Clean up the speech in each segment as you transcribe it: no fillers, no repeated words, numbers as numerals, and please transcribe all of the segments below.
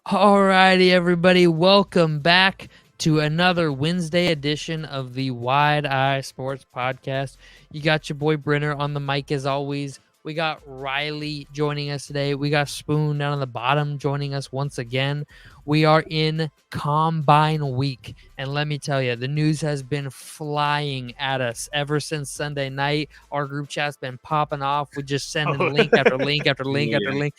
Alrighty, everybody, welcome back to another Wednesday edition of the Wide Eye Sports Podcast. You got your boy Brenner on the mic as always. We got Riley joining us today. We got Spoon down on the bottom joining us once again. We are in Combine Week, and let me tell you, the news has been flying at us ever since Sunday night. Our group chat's been popping off. We just sending link after link after link after link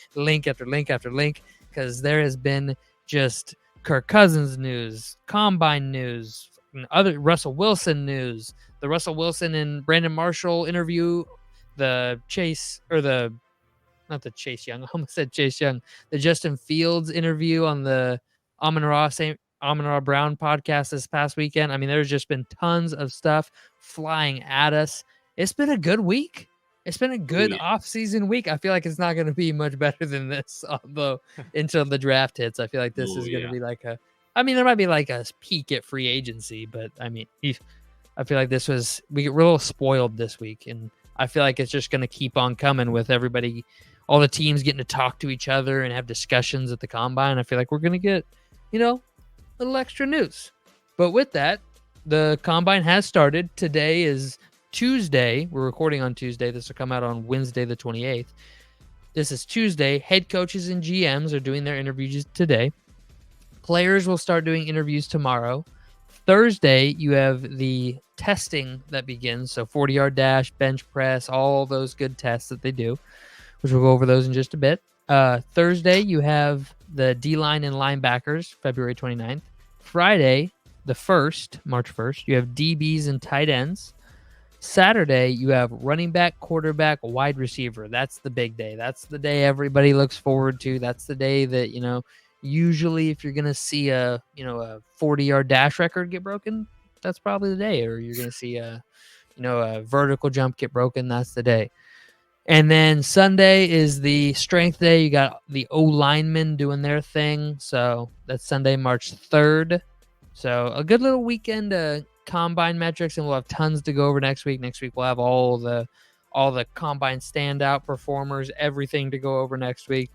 after link after link. Because there has been just Kirk Cousins news, Combine news, other Russell Wilson news, the Russell Wilson and Brandon Marshall interview, the Chase Young, I almost said Chase Young, the Justin Fields interview on the Amon-Ra Brown podcast this past weekend. I mean, there's just been tons of stuff flying at us. It's been a good week. It's been a good off-season week. I feel like it's not going to be much better than this, although until the draft hits. I feel like this is going to be like there might be like a peak at free agency, but I mean, I feel like we get real spoiled this week, and I feel like it's just going to keep on coming with everybody, all the teams getting to talk to each other and have discussions at the Combine. I feel like we're going to get, a little extra news. But with that, the Combine has started. Today is Tuesday. We're recording on Tuesday. This will come out on Wednesday, the 28th. This is Tuesday. Head coaches and GMs are doing their interviews today. Players will start doing interviews tomorrow. Thursday, you have the testing that begins. So 40-yard dash, bench press, all those good tests that they do, which we'll go over those in just a bit. Thursday, you have the D-line and linebackers, February 29th. Friday, the 1st, March 1st, you have DBs and tight ends. Saturday, you have running back, quarterback, wide receiver. That's the big day. That's the day everybody looks forward to. That's the day that, usually if you're going to see a 40-yard dash record get broken, that's probably the day. Or you're going to see a vertical jump get broken, that's the day. And then Sunday is the strength day. You got the O-linemen doing their thing. So that's Sunday, March 3rd. So a good little weekend Combine metrics, and we'll have tons to go over next week. Next week we'll have all the Combine standout performers, everything to go over next week.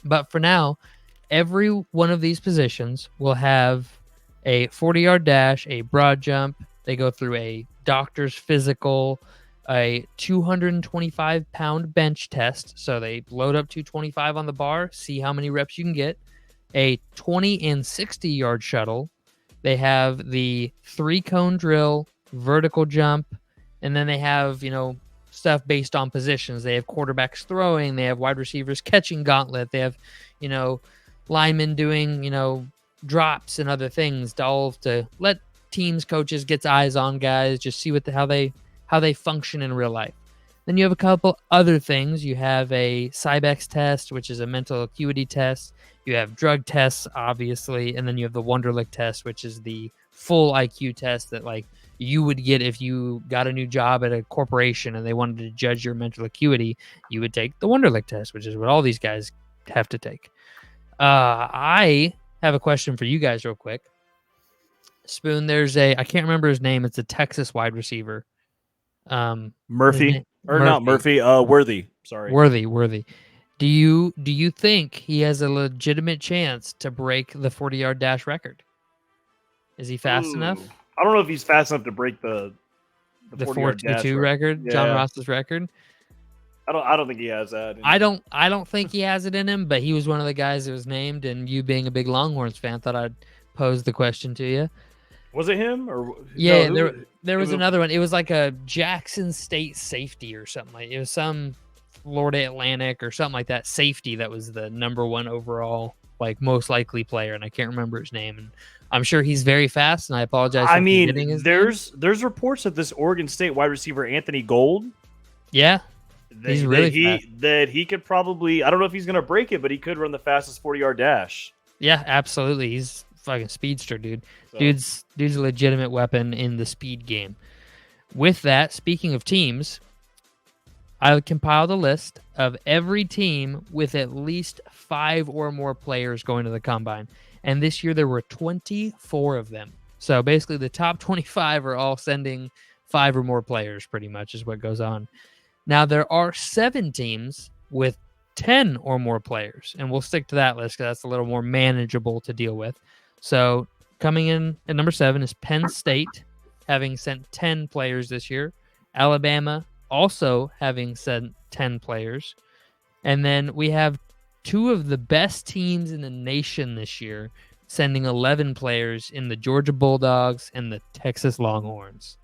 But for now, every one of these positions will have a 40-yard dash, a broad jump. They go through a doctor's physical, a 225-pound bench test. So they load up 225 on the bar, see how many reps you can get. A 20 and 60-yard shuttle. They have the 3-cone drill, vertical jump, and then they have, stuff based on positions. They have quarterbacks throwing. They have wide receivers catching gauntlet. They have, linemen doing, drops and other things to let teams, coaches get eyes on guys, just see how they function in real life. Then you have a couple other things. You have a Cybex test, which is a mental acuity test. You have drug tests, obviously, and then you have the Wonderlic test, which is the full IQ test that you would get if you got a new job at a corporation and they wanted to judge your mental acuity. You would take the Wonderlic test, which is what all these guys have to take. I have a question for you guys real quick. Spoon, I can't remember his name. It's a Texas wide receiver. Murphy. Not Murphy. Worthy. Sorry. Worthy. Do you think he has a legitimate chance to break the 40-yard dash record? Is he fast enough? I don't know if he's fast enough to break the 4.22 record, John Ross's record. I don't think he has that. I don't think he has it in him, but he was one of the guys that was named, and you being a big Longhorns fan, thought I'd pose the question to you. Was it him or yeah? No, there was another one. It was like a Jackson State safety or something like. It was some Florida Atlantic or something like that safety that was the number one overall most likely player, and I can't remember his name. And I'm sure he's very fast, and I apologize. I mean, there's reports that this Oregon State wide receiver Anthony Gold, he's really fast. That he could probably. I don't know if he's going to break it, but he could run the fastest 40-yard dash. Yeah, absolutely. He's fucking speedster, dude. So. Dude's a legitimate weapon in the speed game. With that, speaking of teams, I compiled a list of every team with at least 5 or more players going to the Combine. And this year there were 24 of them. So basically the top 25 are all sending 5 or more players, pretty much is what goes on. Now there are 7 teams with 10 or more players. And we'll stick to that list because that's a little more manageable to deal with. So coming in at number 7 is Penn State, having sent 10 players this year. Alabama also having sent 10 players. And then we have 2 of the best teams in the nation this year sending 11 players in the Georgia Bulldogs and the Texas Longhorns.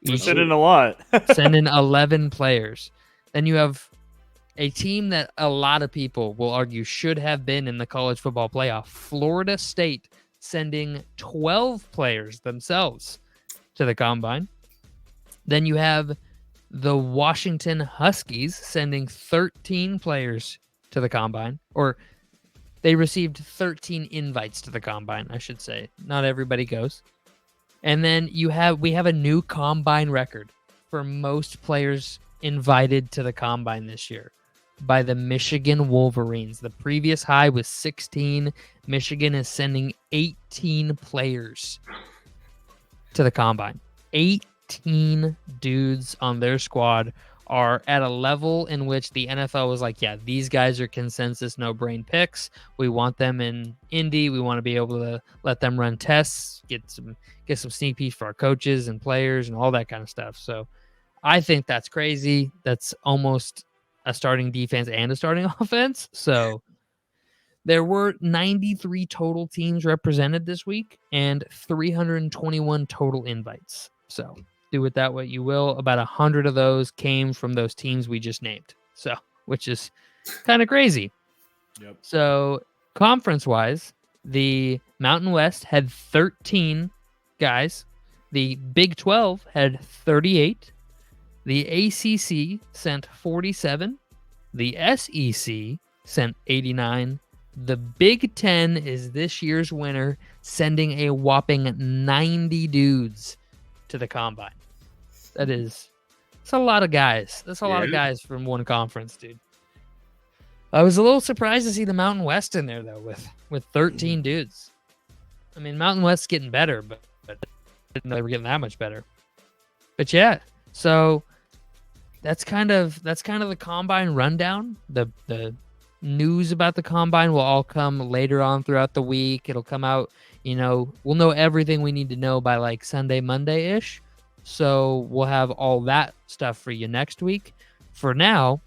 We're sending a lot. Sending 11 players. Then you have a team that a lot of people will argue should have been in the college football playoff, Florida State, sending 12 players themselves to the combine. Then you have the Washington Huskies sending 13 players to the combine, or they received 13 invites to the combine, I should say. Not everybody goes. And then we have a new combine record for most players invited to the combine this year by the Michigan Wolverines. The previous high was 16. Michigan is sending 18 players to the combine. 18 dudes on their squad are at a level in which the NFL was like, yeah, these guys are consensus no-brain picks. We want them in Indy. We want to be able to let them run tests, get some sneak peeks for our coaches and players and all that kind of stuff. So I think that's crazy. That's almost a starting defense and a starting offense. So there were 93 total teams represented this week and 321 total invites. So do with that what you will. About 100 of those came from those teams we just named. So, which is kind of crazy. Yep. So conference-wise, the Mountain West had 13 guys. The Big 12 had 38. The ACC sent 47. The SEC sent 89. The Big 10 is this year's winner, sending a whopping 90 dudes to the combine. It's a lot of guys. That's a lot of guys from one conference, dude. I was a little surprised to see the Mountain West in there, though, with 13 dudes. I mean, Mountain West's getting better, but I didn't know they were getting that much better. But yeah, so that's kind of the combine rundown. The news about the combine will all come later on throughout the week. It'll come out, we'll know everything we need to know by like Sunday, Monday-ish. So we'll have all that stuff for you next week. For now,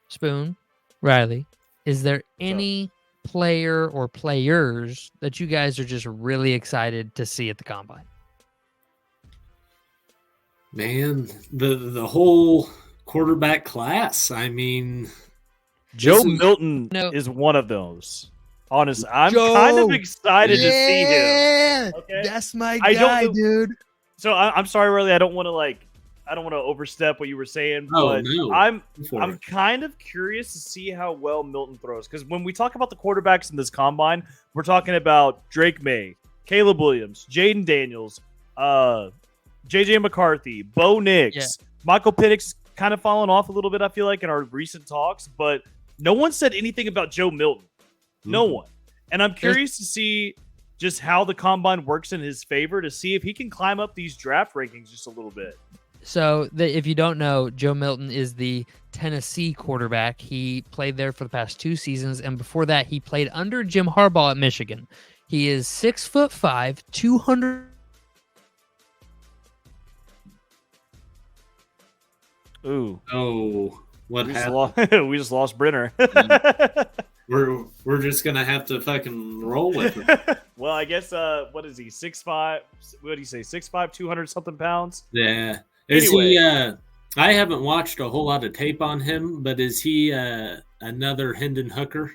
Spoon, Riley, is there any player or players that you guys are just really excited to see at the combine? Man, the whole quarterback class. I mean, Joe Milton is one of those. Honestly, I'm kind of excited to see him. Okay? That's my guy, dude. So I'm sorry, Riley. I don't want to overstep what you were saying, but no. I'm kind of curious to see how well Milton throws. Because when we talk about the quarterbacks in this combine, we're talking about Drake May, Caleb Williams, Jaden Daniels, JJ McCarthy, Bo Nix, Michael Penix kind of fallen off a little bit, I feel like, in our recent talks, but no one said anything about Joe Milton. No one. And I'm curious to see just how the combine works in his favor, to see if he can climb up these draft rankings just a little bit. So if you don't know, Joe Milton is the Tennessee quarterback. He played there for the past 2 seasons, and before that, he played under Jim Harbaugh at Michigan. He is 6'5", 200. Ooh. Oh, what happened? We just lost Brenner. We're just gonna have to fucking roll with it. Well, I guess what is he? 6'5"? What do you say? 6'5", 200 something pounds? Yeah. Is he? I haven't watched a whole lot of tape on him, but is he another Hendon Hooker?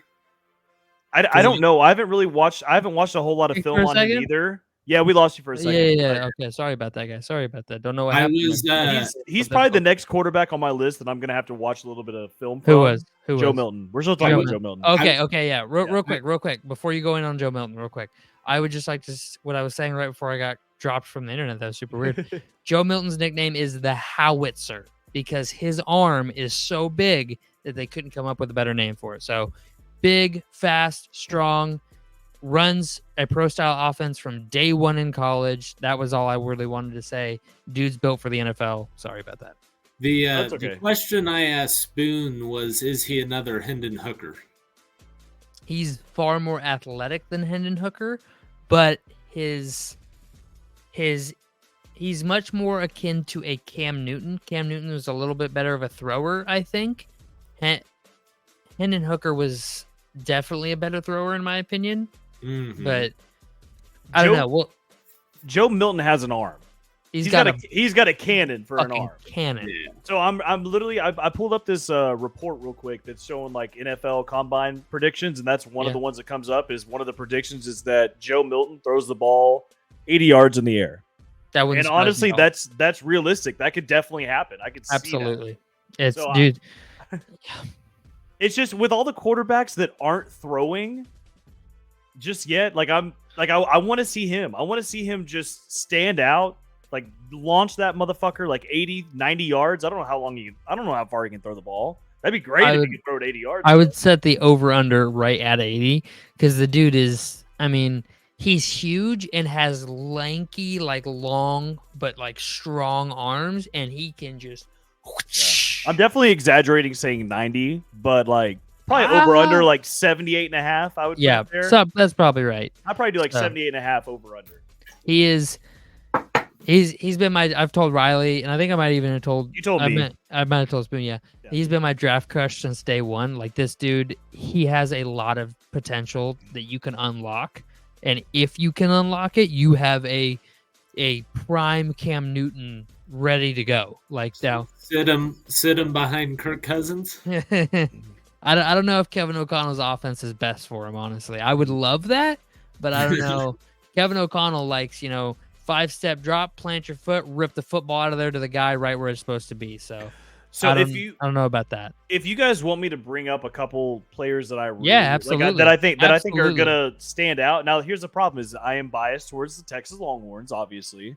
I don't know. I haven't watched a whole lot of film on him either. Yeah, we lost you for a second. Yeah. Okay, sorry about that, guys. Sorry about that. Don't know what happened. He's probably the next quarterback on my list that I'm going to have to watch a little bit of film from. Who was? Joe Milton. We're still talking about Joe Milton. Okay, yeah. Real quick. Before you go in on Joe Milton, real quick. I would just like to, what I was saying right before I got dropped from the internet, that was super weird. Joe Milton's nickname is the Howitzer because his arm is so big that they couldn't come up with a better name for it. So big, fast, strong, runs a pro-style offense from day one in college. That was all I really wanted to say. Dude's built for the NFL. Sorry about that. The question I asked Spoon was, is he another Hendon Hooker? He's far more athletic than Hendon Hooker, but he's much more akin to a Cam Newton. Cam Newton was a little bit better of a thrower, I think. Hendon Hooker was definitely a better thrower in my opinion, but I don't know. Well, Joe Milton has an arm. He's got a cannon for an arm. Cannon. Yeah. So I'm literally I pulled up this report real quick that's showing like NFL combine predictions, and that's one of the ones that comes up. Is one of the predictions is that Joe Milton throws the ball 80 yards in the air. And honestly, that's realistic. That could definitely happen. I could see absolutely. That. It's dude. It's just with all the quarterbacks that aren't throwing just yet. Like I want to see him. I want to see him just stand out. Like, launch that motherfucker like 80, 90 yards. I don't know how far he can throw the ball. That'd be great if he could throw it 80 yards. I would set the over-under right at 80 because the dude is, I mean, he's huge and has lanky, like, long but, like, strong arms, and he can just... Yeah. I'm definitely exaggerating saying 90, but, like, probably over-under, like, 78.5, I would put there. So that's probably right. I'd probably do, like, 78.5 over-under. He is... He's been my. I've told Riley, and I think I might even have told. You told me. I might have told Spoon. Yeah, he's been my draft crush since day one. Like this dude, he has a lot of potential that you can unlock, and if you can unlock it, you have a prime Cam Newton ready to go. Like now, sit him behind Kirk Cousins. I don't know if Kevin O'Connell's offense is best for him. Honestly, I would love that, but I don't know. Kevin O'Connell likes 5-step drop, plant your foot, rip the football out of there to the guy right where it's supposed to be. So I don't know about that. If you guys want me to bring up a couple players that I really absolutely like, that I think are gonna stand out. Now here's the problem: is I am biased towards the Texas Longhorns, obviously,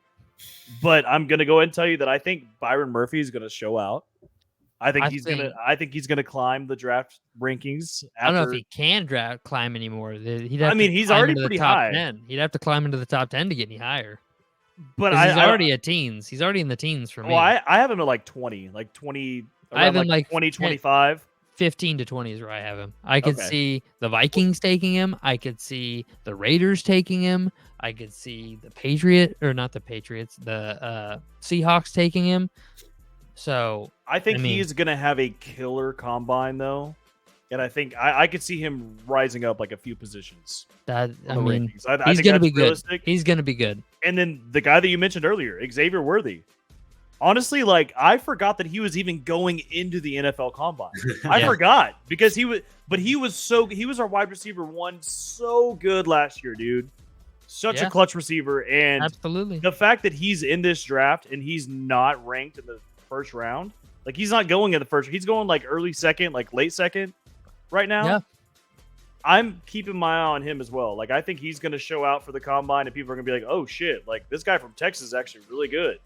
but I'm gonna go ahead and tell you that I think Byron Murphy is gonna show out. I think he's gonna climb the draft rankings. I don't know if he can climb anymore. He's already pretty high. 10. He'd have to climb into the top 10 to get any higher. But he's already a teens. He's already in the teens for me. Well, I have him at like 20, I have him like 20, 25. 15 to 20 is where I have him. I could see the Vikings taking him. I could see the Raiders taking him. I could see the Seahawks taking him. So I think he's going to have a killer combine, though. And I think I could see him rising up like a few positions. He's going to be good. He's going to be good. And then the guy that you mentioned earlier, Xavier Worthy. Honestly, like I forgot that he was even going into the NFL Combine. I forgot because he was our wide receiver one so good last year, dude. Such a clutch receiver, and absolutely the fact that he's in this draft and he's not ranked in the first round, like he's not going in the first. He's going like early second, like late second, right now. Yeah. I'm keeping my eye on him as well. Like I think he's going to show out for the combine, and people are going to be like, "Oh shit! Like this guy from Texas is actually really good."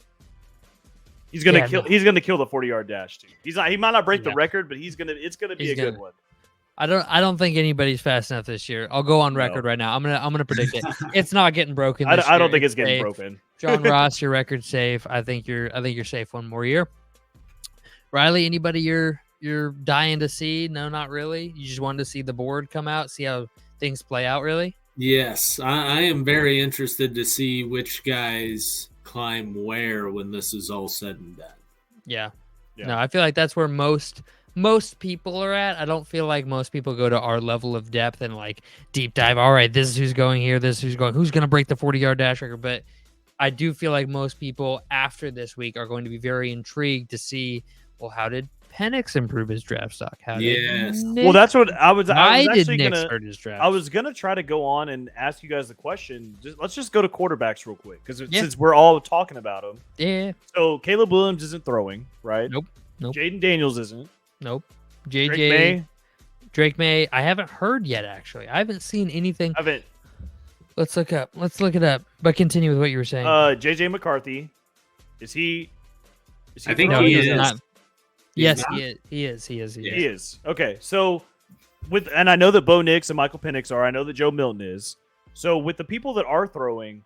He's gonna kill. He's gonna kill the 40-yard dash too. He's not. He might not break the record, but it's gonna be a good one. I don't think anybody's fast enough this year. I'll go on record right now. I'm gonna predict it. It's not getting broken. I don't think it's getting broken. John Ross, your record's safe. I think you're safe one more year. Riley, anybody you're dying to see? No, not really. You just wanted to see the board come out, see how things play out. Really? Yes, I am very interested to see which guys climb where when this is all said and done. Yeah. No, I feel like that's where most people are at. I don't feel like most people go to our level of depth and like deep dive. All right, this is who's going here. This is who's going. Who's going to break the 40-yard dash record? But I do feel like most people after this week are going to be very intrigued to see, well, how did Penix improve his draft stock? Well, that's what I was. Why did Nick hurt his draft? I was gonna try to go on and ask you guys the question. Let's just go to quarterbacks real quick because since we're all talking about them. Yeah. So Caleb Williams isn't throwing, right? Nope. Jaden Daniels isn't. Nope. Drake May. I haven't heard yet. Actually, I haven't seen anything. Let's look it up. But continue with what you were saying. JJ McCarthy. Is he? I think he is. Not. Yes, he is. Okay, so and I know that Bo Nix and Michael Penix are. I know that Joe Milton is. So with the people that are throwing,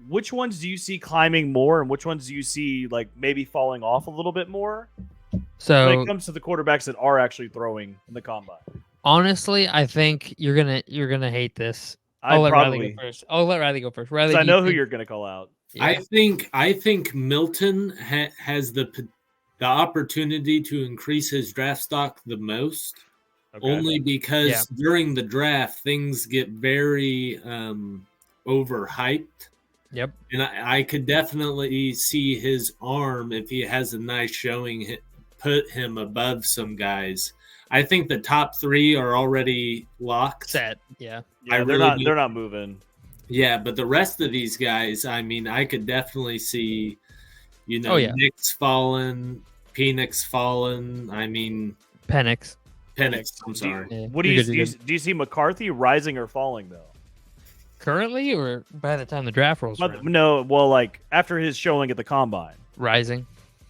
which ones do you see climbing more, and which ones do you see like maybe falling off a little bit more when So it comes to the quarterbacks that are actually throwing in the combine? honestly, I think you're gonna hate this. I'll I'd let Riley go probably, first. I'll let Riley go first. Riley, because I do you know who think? you're gonna call out. Yeah. I think Milton has the opportunity to increase his draft stock the most, Okay. only because Yeah. during the draft things get very overhyped. Yep. And I could definitely see his arm, if he has a nice showing, put him above some guys. I think the top 3 are already locked. Set. Yeah. Yeah, really they're not moving. Yeah, but the rest of these guys, I mean, I could definitely see, Oh, yeah. Nick's fallen, Penix fallen. I mean, Penix. Penix. I'm sorry. Yeah, What do you're you, good, do you're you good. do you see McCarthy rising or falling though? Currently, or by the time the draft rolls around? No, well, like after his showing at the combine, Rising.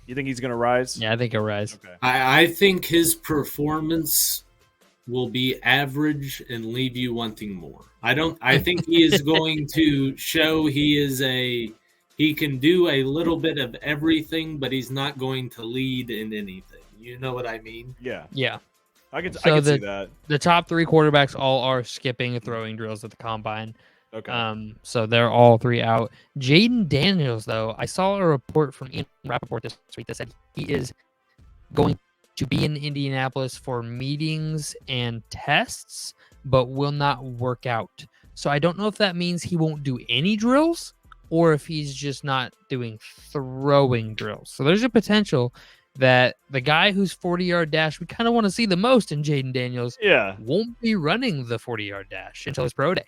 you think he's gonna rise? Yeah, I think he'll rise. Okay. I think his performance will be average and leave you wanting more. I think he is going to show he can do a little bit of everything, but he's not going to lead in anything. You know what I mean? Yeah, Yeah. I can So see that. The top 3 quarterbacks all are skipping throwing drills at the combine. Okay. So they're all 3 out. Jaden Daniels, though, I saw a report from Ian Rappaport this week that said he is going to be in Indianapolis for meetings and tests, but will not work out. So I don't know if that means he won't do any drills or if he's just not doing throwing drills. So there's a potential that the guy whose 40-yard dash we kind of want to see the most in Jaden Daniels Yeah. won't be running the 40-yard dash until his pro day.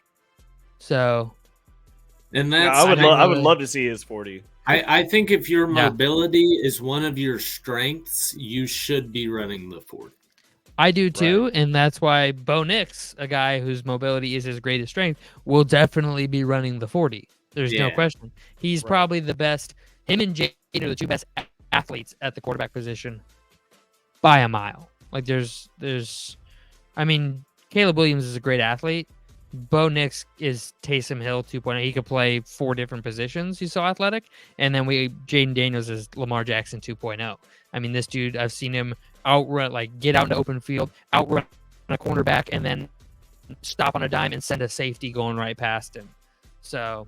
So, And Yeah, that's I would love to see his 40. I think if your Yeah. mobility is one of your strengths, you should be running the 40. I do too, and that's why Bo Nix, a guy whose mobility is his greatest strength, will definitely be running the 40. There's no Yeah. question. He's Right. probably the best. Him and Jaden are the 2 best athletes at the quarterback position by a mile. Like I mean, Caleb Williams is a great athlete. Bo Nix is Taysom Hill 2.0. He could play 4 different positions. He's so athletic. And then Jaden Daniels is Lamar Jackson 2.0. I mean, this dude, I've seen him outrun, like get out into open field, outrun a cornerback, and then stop on a dime and send a safety going right past him. So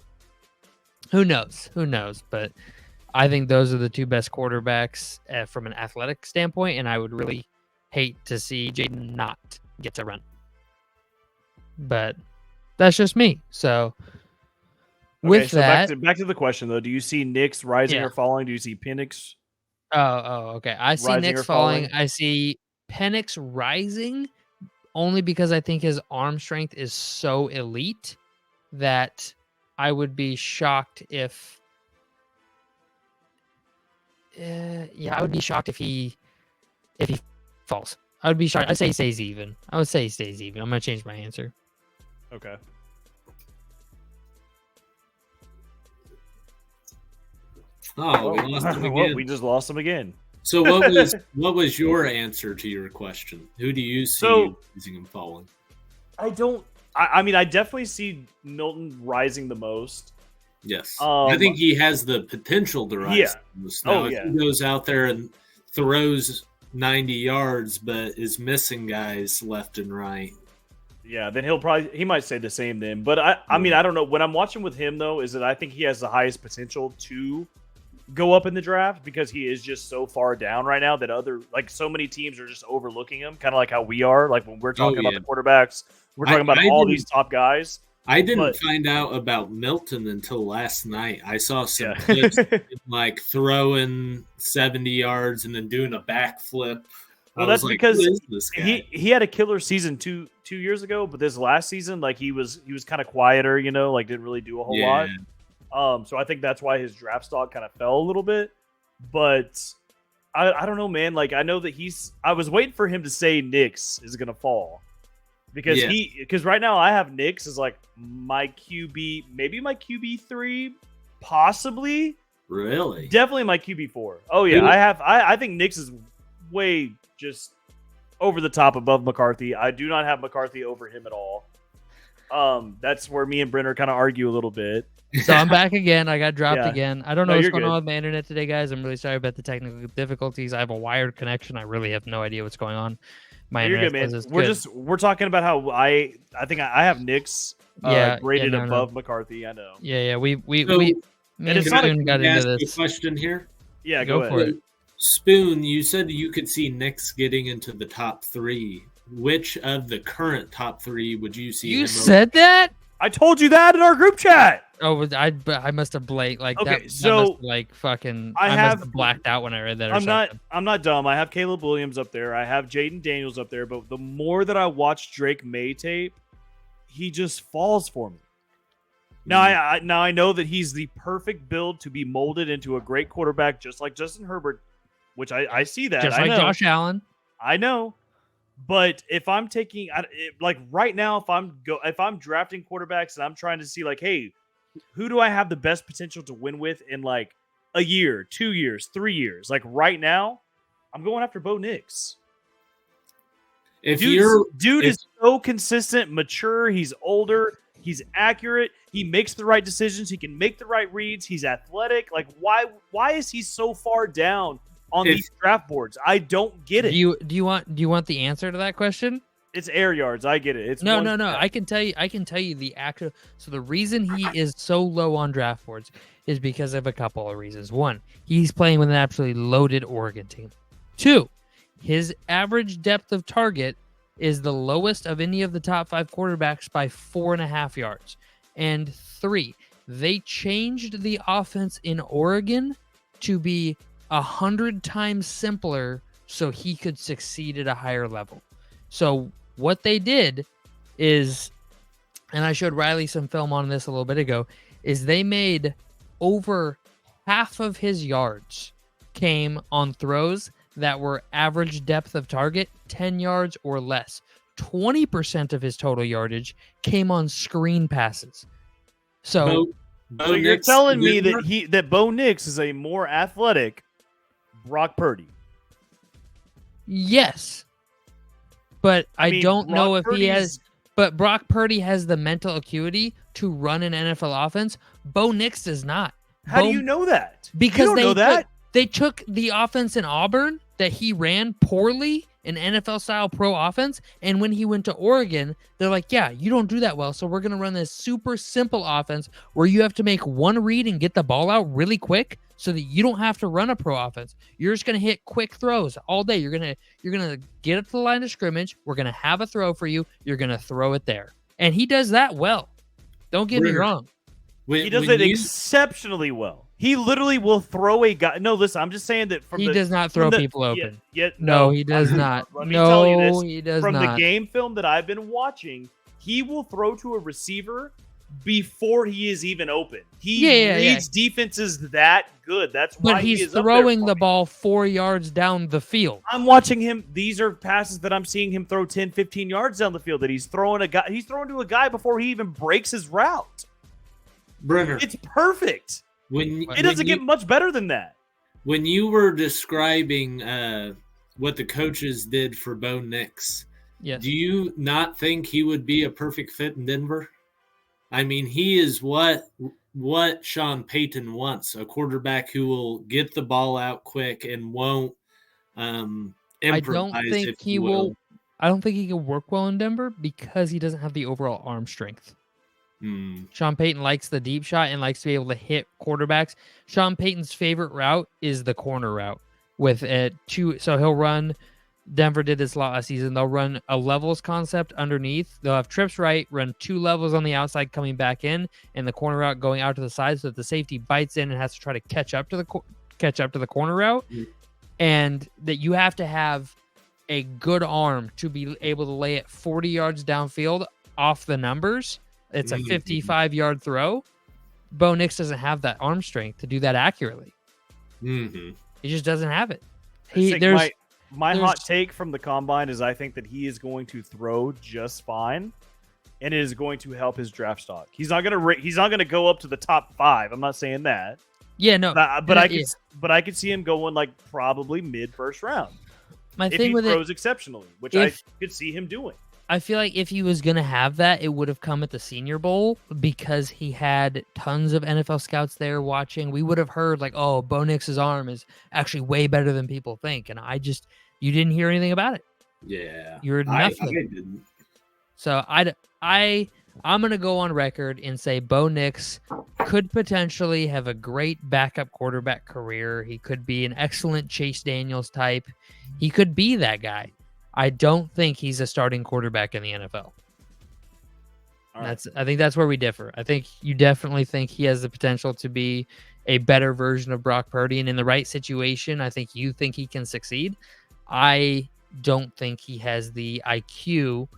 who knows? Who knows? But I think those are the 2 best quarterbacks from an athletic standpoint, and I would really hate to see Jaden not get to run. But that's just me. So with that, back to the question though, do you see Knicks rising or falling? Do you see Penix? Okay. I see Rising Knicks or falling. falling? I see Penix rising only because I think his arm strength is so elite that I would be shocked if I would be shocked if he falls. I would be shocked. I'd say he stays even. I would say he stays even. I'm gonna change my answer. Okay. Oh, we lost him Well, again. we just lost him again. So what was your answer to your question? Who do you see using him falling? I mean, I definitely see Milton rising the most. Yes. I think he has the potential to rise the most. Now, if he goes out there and throws 90 yards but is missing guys left and right. Yeah, then he might say the same then. But I mean, I don't know. What I'm watching with him though is that I think he has the highest potential to go up in the draft because he is just so far down right now that so many teams are just overlooking him, kind of like how we are. Like when we're talking about the quarterbacks, we're talking about all these top guys. I didn't find out about Milton until last night. I saw some clips like throwing 70 yards and then doing a backflip. Well, that's because he had a killer season two years ago, but this last season, like he was kind of quieter, like didn't really do a whole lot. So I think that's why his draft stock kind of fell a little bit. But I don't know, man. Like I know that I was waiting for him to say Knicks is gonna fall. Because right now I have Knicks as like my QB, maybe my QB3, possibly. Really? Definitely my QB4. Oh yeah, I think Knicks is way just over the top above McCarthy. I do not have McCarthy over him at all. That's where me and Brenner kind of argue a little bit. So I'm back again. I got dropped Yeah. again. I don't No, know what's you're going good. on with my internet today, guys. I'm really sorry about the technical difficulties. I have a wired connection. I really have no idea what's going on. My You're internet good, says man. it's good. We're talking about how I think I have Knicks graded no. above McCarthy. I know. Yeah. We So, me And and it's not a- Spoon got can I into ask you a this. question here? Yeah, Go go for ahead. it. Spoon, you said you could see Knicks getting into the top 3. Which of the current top 3 would you see? You him said that? I told you that in our group chat. Oh, I must have blanked like Okay, that. so that must have, like fucking. I I must have- have blacked out when I read that. Or I'm something. not dumb. I have Caleb Williams up there. I have Jaden Daniels up there. But the more that I watch Drake May tape, he just falls for me. Now I know that he's the perfect build to be molded into a great quarterback, just like Justin Herbert, which I see that. Just I like know. Josh Allen. I know. But if I'm taking like right now, if I'm drafting quarterbacks and I'm trying to see like, hey, who do I have the best potential to win with in like a year, 2 years, 3 years? Like right now, I'm going after Bo Nix. If Dude is so consistent, mature. He's older. He's accurate. He makes the right decisions. He can make the right reads. He's athletic. Like why is he so far down on these draft boards? I don't get it. Do you want the answer to that question? It's air yards. I get it. It's No. one- I can tell you the actual. So the reason he is so low on draft boards is because of a couple of reasons. One, he's playing with an absolutely loaded Oregon team. Two, his average depth of target is the lowest of any of the top 5 quarterbacks by 4.5 yards. And 3, they changed the offense in Oregon to be 100 times simpler so he could succeed at a higher level. So what they did is, and I showed Riley some film on this a little bit ago, is they made over half of his yards came on throws that were average depth of target 10 yards or less. 20% of his total yardage came on screen passes. So So you're telling me that Bo Nix is a more athletic Brock Purdy? yes. But I mean, don't know if he has. Purdy's- But Brock Purdy has the mental acuity to run an NFL offense. Bo Nix does not. How do you know that? Because you don't know that. They took the offense in Auburn that he ran poorly, an NFL style pro offense, and when he went to Oregon, they're like, yeah, you don't do that well, so we're going to run this super simple offense where you have to make one read and get the ball out really quick so that you don't have to run a pro offense. You're just going to hit quick throws all day. You're going to get up to the line of scrimmage, we're going to have a throw for you, you're going to throw it there. And he does that well. Don't get me wrong. He does it exceptionally well. He literally will throw a guy. No, listen, I'm just saying that He does not throw people open. No, he does not. Let me tell you this. He does From not. the game film that I've been watching, he will throw to a receiver before he is even open. He reads defenses that good. That's why But he's he is up throwing there the ball 4 yards down the field. I'm watching him. These are passes that I'm seeing him throw 10, 15 yards down the field that he's throwing to a guy before he even breaks his route. Brenner, It's perfect. It doesn't get much better than that. When you were describing what the coaches did for Bo Nix, Yes. do you not think he would be a perfect fit in Denver? I mean, he is what Sean Payton wants, a quarterback who will get the ball out quick and won't improvise. I don't think he will. I don't think he can work well in Denver because he doesn't have the overall arm strength. Sean Payton likes the deep shot and likes to be able to hit quarterbacks. Sean Payton's favorite route is the corner route with so he'll run. Denver did this a lot last season. They'll run a levels concept underneath. They'll have trips right, run 2 levels on the outside coming back in, and the corner route going out to the side so that the safety bites in and has to try to catch up to the corner route. And that you have to have a good arm to be able to lay it 40 yards downfield off the numbers. It's a 55-yard throw. Bo Nix doesn't have that arm strength to do that accurately. He just doesn't have it. My hot take from the combine is I think that he is going to throw just fine, and it is going to help his draft stock. He's not gonna go up to the top 5. I'm not saying that. Yeah, no. But I could see him going like probably mid first round. My if thing he with throws exceptionally, which I could see him doing. I feel like if he was gonna have that, it would have come at the Senior Bowl because he had tons of NFL scouts there watching. We would have heard like, "Oh, Bo Nix's arm is actually way better than people think," and you didn't hear anything about it. Yeah, You heard I nothing. didn't. So I'm gonna go on record and say Bo Nix could potentially have a great backup quarterback career. He could be an excellent Chase Daniels type. He could be that guy. I don't think he's a starting quarterback in the NFL. I think that's where we differ. I think you definitely think he has the potential to be a better version of Brock Purdy, and in the right situation, I think you think he can succeed. I don't think he has the IQ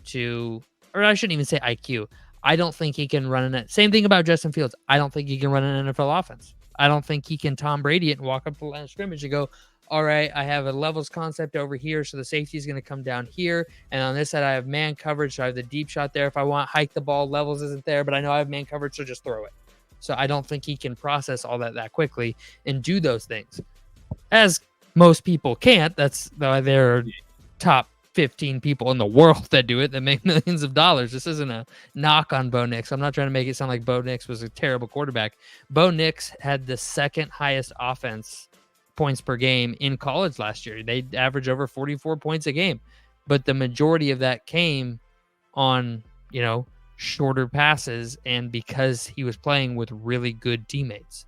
to, or I shouldn't even say IQ. I don't think he can run it. Same thing about Justin Fields. I don't think he can run an NFL offense. I don't think he can Tom Brady it and walk up to the line of scrimmage and go, all right, I have a levels concept over here, so the safety is going to come down here. And on this side, I have man coverage, so I have the deep shot there. If I want hike the ball, levels isn't there, but I know I have man coverage, so just throw it. So I don't think he can process all that quickly and do those things. As most people can't. There are top 15 people in the world that do it that make millions of dollars. This isn't a knock on Bo Nix. I'm not trying to make it sound like Bo Nix was a terrible quarterback. Bo Nix had the second highest offense points per game in college last year. They averaged over 44 points a game, but the majority of that came on, shorter passes and because he was playing with really good teammates.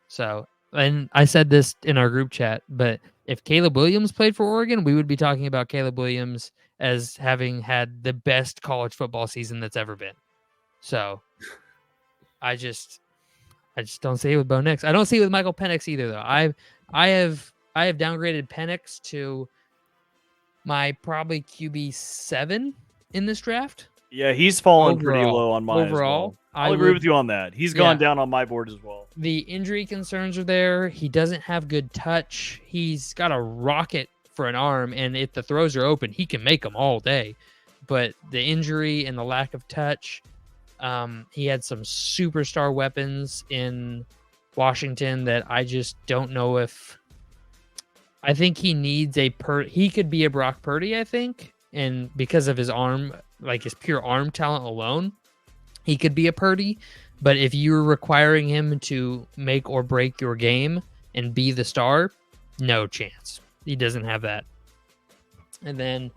So, and I said this in our group chat, but if Caleb Williams played for Oregon, we would be talking about Caleb Williams as having had the best college football season that's ever been. So I just don't see it with Bo Nix. I don't see it with Michael Penix either, though. I have downgraded Penix to my probably QB 7 in this draft. Yeah, he's fallen pretty low on mine overall, as well. I'll agree with you on that. He's gone down on my board as well. The injury concerns are there. He doesn't have good touch. He's got a rocket for an arm, and if the throws are open, he can make them all day. But the injury and the lack of touch, he had some superstar weapons in Washington that I just don't know if. I think he needs he could be a Brock Purdy, I think, and because of his arm, like his pure arm talent alone, he could be a Purdy. But if you're requiring him to make or break your game and be the star, no chance. He doesn't have that. And then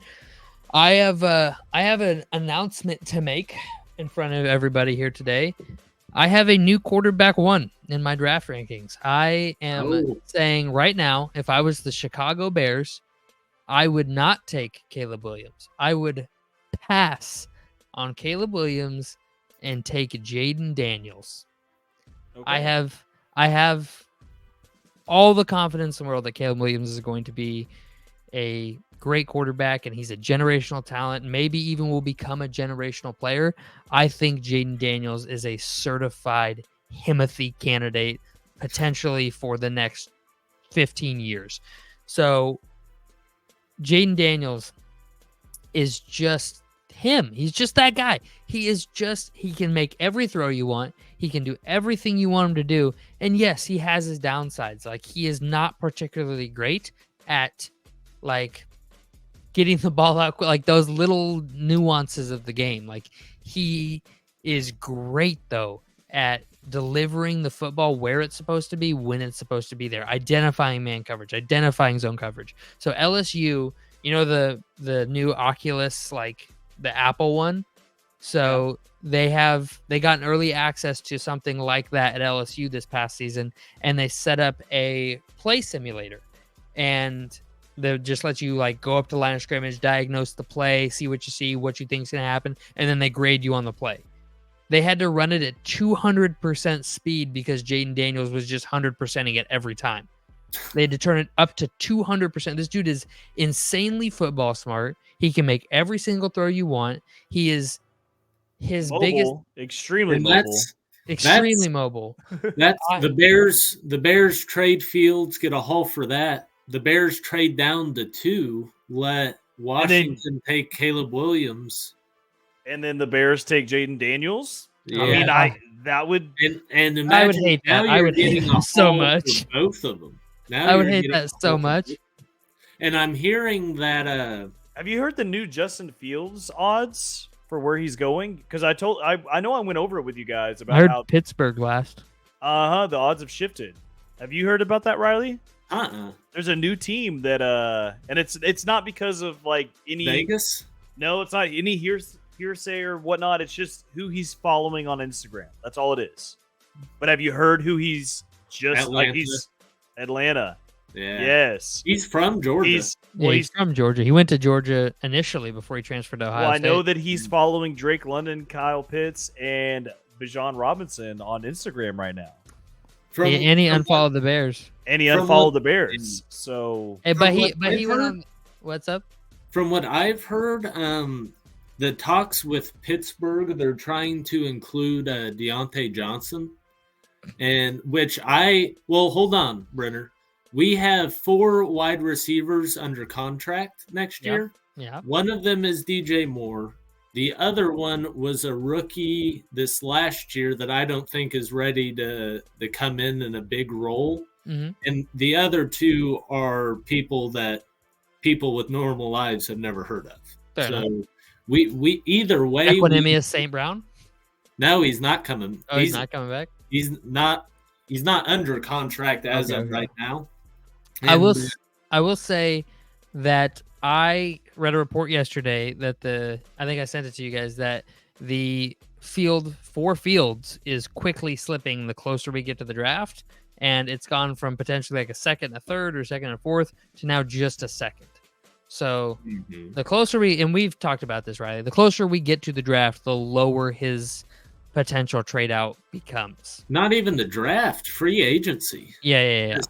I have an announcement to make in front of everybody here today. I have a new quarterback 1 in my draft rankings. I am saying right now, if I was the Chicago Bears, I would not take Caleb Williams. I would pass on Caleb Williams and take Jaden Daniels. Okay. I have all the confidence in the world that Caleb Williams is going to be a great quarterback and he's a generational talent, maybe even will become a generational player. I think Jaden Daniels is a certified Himothy candidate potentially for the next 15 years. So Jaden Daniels is just him. He's just that guy. He can make every throw you want. He can do everything you want him to do. And yes, he has his downsides. Like he is not particularly great at like getting the ball out, like those little nuances of the game. Like he is great though at delivering the football where it's supposed to be, when it's supposed to be there, identifying man coverage, identifying zone coverage. So LSU, the new Oculus, like the Apple one. So they got an early access to something like that at LSU this past season, and they set up a play simulator, and they just let you like go up to line of scrimmage, diagnose the play, see what you see, what you think is going to happen, and then they grade you on the play. They had to run it at 200% speed because Jaden Daniels was just 100%ing it every time. They had to turn it up to 200%. This dude is insanely football smart. He can make every single throw you want. He is his biggest, extremely mobile. Extremely mobile. That's the Bears. The Bears trade Fields, get a haul for that. The Bears trade down to 2, let Washington take Caleb Williams, and then the Bears take Jaden Daniels. Yeah. I mean, that would and imagine I would hate that. I would hate that so much. Both of them. I would hate that so much. And I'm hearing that Have you heard the new Justin Fields odds for where he's going? Because I know I went over it with you guys I about heard how Pittsburgh last. the odds have shifted. Have you heard about that, Riley? There's a new team that and it's not because of like any Vegas. No, it's not any hearsay or whatnot. It's just who he's following on Instagram. That's all it is. But have you heard who he's just Atlanta. like? He's Atlanta. Yeah. Yes. He's from Georgia. He's from Georgia. He went to Georgia initially before he transferred to Ohio Well, I State. know that he's following Drake London, Kyle Pitts, and Bijan Robinson on Instagram right now. And he unfollowed the Bears. And he unfollowed the Bears. So, hey, but he went on. What's up? From what I've heard, the talks with Pittsburgh, they're trying to include Deontay Johnson, and hold on, Brenner. We have 4 wide receivers under contract next year. Yeah. One of them is DJ Moore. The other one was a rookie this last year that I don't think is ready to come in a big role. Mm-hmm. And the other 2 are people with normal lives have never heard of. Fair enough. we either way. Equanimous St. Brown? No, he's not coming. Oh, he's not coming back? He's not under contract as of right now. And I will say that I read a report yesterday that I think I sent it to you guys, that the field for Fields is quickly slipping the closer we get to the draft, and it's gone from potentially like a second, a third, or second and fourth to now just a second. So the closer we've talked about this, Riley, the closer we get to the draft, the lower his potential trade out becomes. Not even the draft, free agency. Yeah. As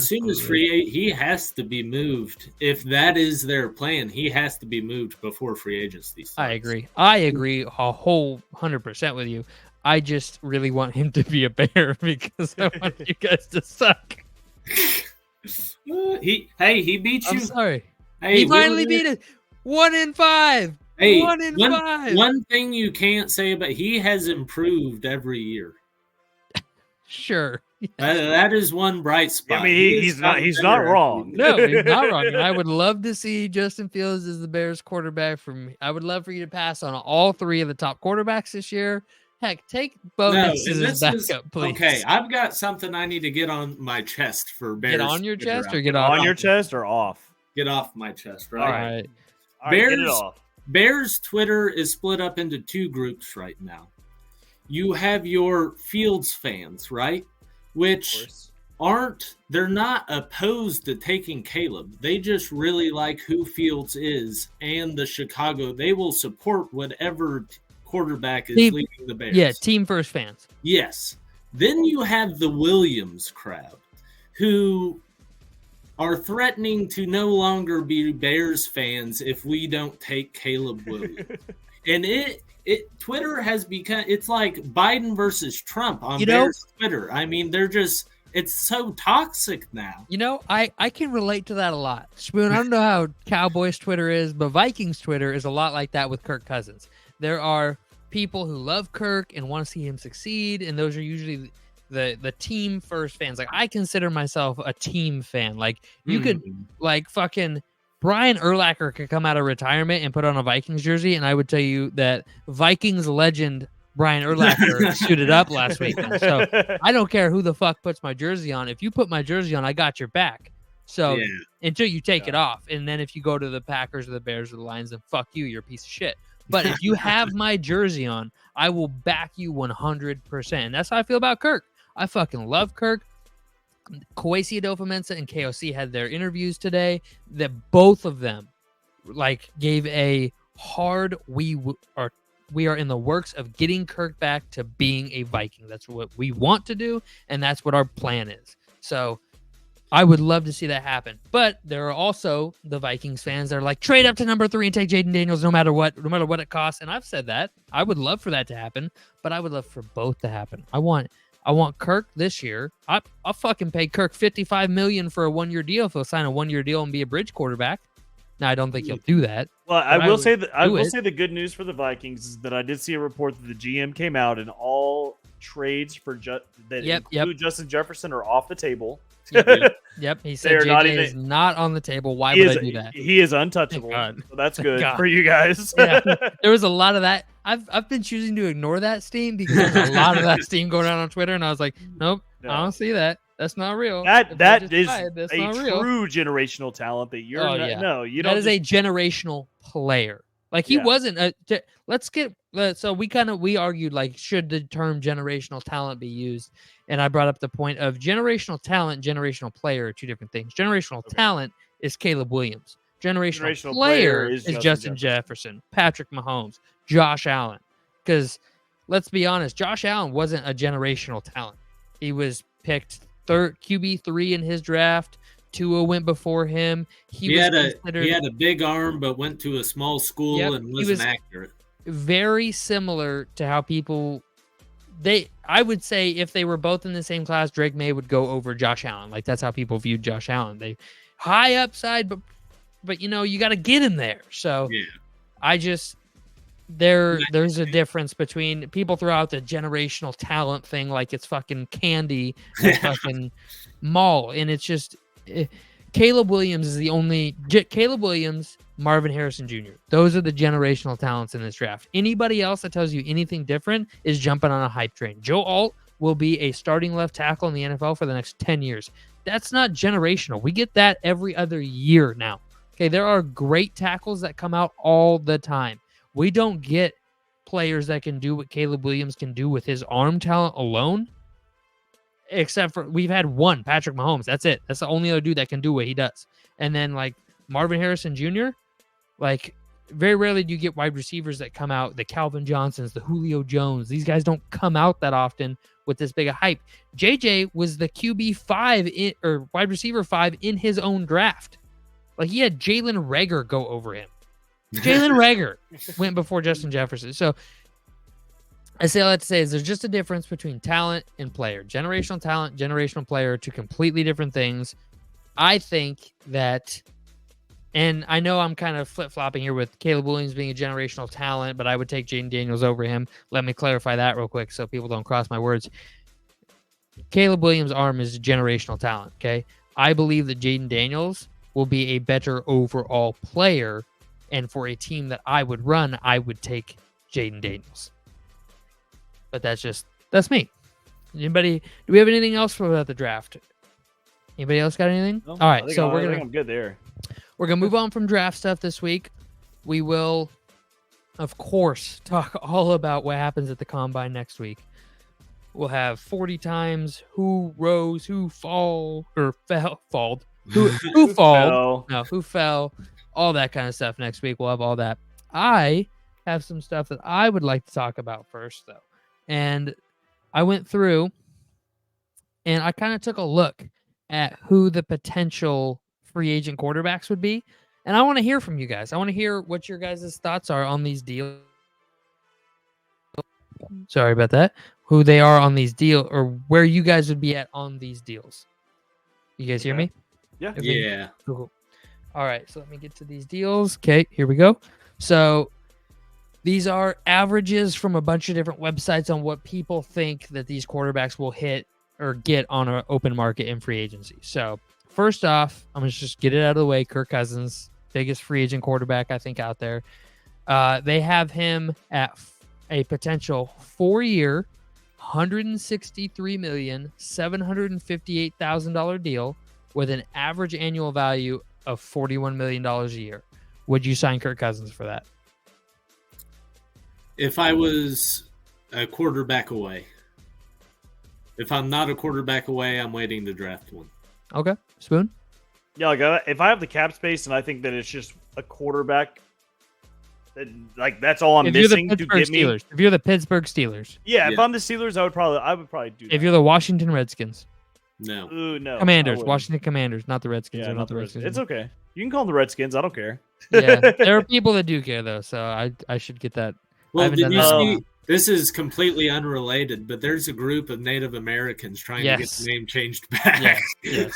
soon as he has to be moved. If that is their plan, he has to be moved before free agency starts. I agree a whole 100% with you. I just really want him to be a Bear because I want you guys to suck. He beat you. I'm sorry. Hey, he finally beat it. 1-5. Hey, 1-5. One thing you can't say about he has improved every year. Sure. That is one bright spot. I mean, he's not wrong. No, he's not wrong. And I would love to see Justin Fields as the Bears quarterback. I would love for you to pass on all 3 of the top quarterbacks this year. Heck, take Bogus as his backup, please. Okay, I've got something I need to get on my chest for Bears. Get on your chest or get on your chest or off? Get off my chest, right? All right. Bears, get it off. Bears Twitter is split up into 2 groups right now. You have your Fields fans, right? Which they're not opposed to taking Caleb. They just really like who Fields is and the Chicago. They will support whatever quarterback is leading the Bears. Yeah, team first fans. Yes. Then you have the Williams crowd who are threatening to no longer be Bears fans if we don't take Caleb Williams. And Twitter has become, it's like Biden versus Trump on Bears Twitter. I mean, it's so toxic now. I can relate to that a lot. Spoon, I don't know how Cowboys Twitter is, but Vikings Twitter is a lot like that with Kirk Cousins. There are people who love Kirk and want to see him succeed, and those are usually the team first fans. Like, I consider myself a team fan. Like, you could, like, fucking Brian Urlacher could come out of retirement and put on a Vikings jersey, and I would tell you that Vikings legend Brian Urlacher suited up last week. So I don't care who the fuck puts my jersey on. If you put my jersey on, I got your back. So until you take it off, and then if you go to the Packers or the Bears or the Lions, then fuck you, you're a piece of shit. But if you have my jersey on, I will back you 100%. And that's how I feel about Kirk. I fucking love Kirk. Kwesi Adofo-Mensah and KOC had their interviews today that both of them like gave a hard we are in the works of getting Kirk back to being a Viking. That's what we want to do, and that's what our plan is. So I would love to see that happen. But there are also the Vikings fans that are like, trade up to number 3 and take Jaden Daniels no matter what it costs. And I've said that. I would love for that to happen, but I would love for both to happen. I want Kirk this year. I'll fucking pay Kirk $55 million for a 1-year deal if he'll sign a 1-year deal and be a bridge quarterback. Now, I don't think he'll do that. Well, I will say the good news for the Vikings is that I did see a report that the GM came out and all trades for include Justin Jefferson are off the table. Yep. He They said are not JJ even- is not on the table. Why he would is I do that? he is untouchable. God. So that's Thank good God. for you guys. Yeah, there was a lot of that. I've been choosing to ignore that steam because there's a lot of that steam going on Twitter, and I was like, nope, No. I don't see that. That's not real. That If that just is tried, that's a not real. true generational talent that you're Oh, not, yeah. no, you That don't is just, a generational player. Like he Yeah. wasn't a. So we argued like should the term generational talent be used, and I brought up the point of generational talent, generational player are two different things. Generational talent is Caleb Williams. Generational player is Justin Jefferson, Patrick Mahomes, Josh Allen. Because let's be honest, Josh Allen wasn't a generational talent. He was picked QB3 in his draft. Tua went before him. He had a big arm, but went to a small school and wasn't accurate. Very similar to how people I would say if they were both in the same class, Drake May would go over Josh Allen. Like that's how people viewed Josh Allen. They high upside, but you got to get him there. So I just there's a difference between people throw out the generational talent thing like it's fucking candy and fucking mall, and it's just Caleb Williams is the only Caleb Williams, Marvin Harrison Jr. Those are the generational talents in this draft. Anybody else that tells you anything different is jumping on a hype train. Joe Alt will be a starting left tackle in the NFL for the next 10 years. That's not generational. We get that every other year now. Okay, there are great tackles that come out all the time. We don't get players that can do what Caleb Williams can do with his arm talent alone. Except for we've had one, Patrick Mahomes. That's it. That's the only other dude that can do what he does. And then like Marvin Harrison Jr., like very rarely do you get wide receivers that come out, the Calvin Johnsons, the Julio Jones. These guys don't come out that often with this big a hype. JJ was the QB5 or wide receiver 5 in his own draft. Like he had Jalen Reagor go over him. Jalen Reagor went before Justin Jefferson. So I say all that to say is there's just a difference between talent and player. Generational talent, generational player are two completely different things. I think that, and I know I'm kind of flip-flopping here with Caleb Williams being a generational talent, but I would take Jaden Daniels over him. Let me clarify that real quick so people don't cross my words. Caleb Williams' arm is a generational talent, okay? I believe that Jaden Daniels will be a better overall player, and for a team that I would run, I would take Jaden Daniels. But that's me. Do we have anything else about the draft? Anybody else got anything? No, all right, I think I'm good there. We're gonna move on from draft stuff this week. We will, of course, talk all about what happens at the combine next week. We'll have 40 times who rose, who fall or fell, who fall, who fell, all that kind of stuff next week. We'll have all that. I have some stuff that I would like to talk about first, though. And I went through and I kind of took a look at who the potential free agent quarterbacks would be. And I want to hear from you guys. I want to hear what your guys' thoughts are on these deals. Sorry about that. Who they are on these deals or where you guys would be at on these deals. You guys hear me? Yeah. Yeah. Cool. All right. So let me get to these deals. Okay. Here we go. So these are averages from a bunch of different websites on what people think that these quarterbacks will hit or get on an open market in free agency. So first off, I'm going to just get it out of the way. Kirk Cousins, biggest free agent quarterback I think out there. They have him at a potential 4-year, $163,758,000 deal with an average annual value of $41 million a year. Would you sign Kirk Cousins for that? If I was a quarterback away. If I'm not a quarterback away, I'm waiting to draft one. Okay. Spoon? Yeah, like if I have the cap space and I think that it's just a quarterback, like that's all I'm missing to get me. If you're the Pittsburgh Steelers. Yeah, if I'm the Steelers, I would probably do that. If you're the Washington Redskins. No. Ooh, no. Commanders. Washington Commanders, not the Redskins. Yeah, not the Redskins. It's okay. You can call them the Redskins. I don't care. Yeah, there are people that do care though, so I should get that. Well, did you see? This is completely unrelated, but there's a group of Native Americans trying to get the name changed back. Yes.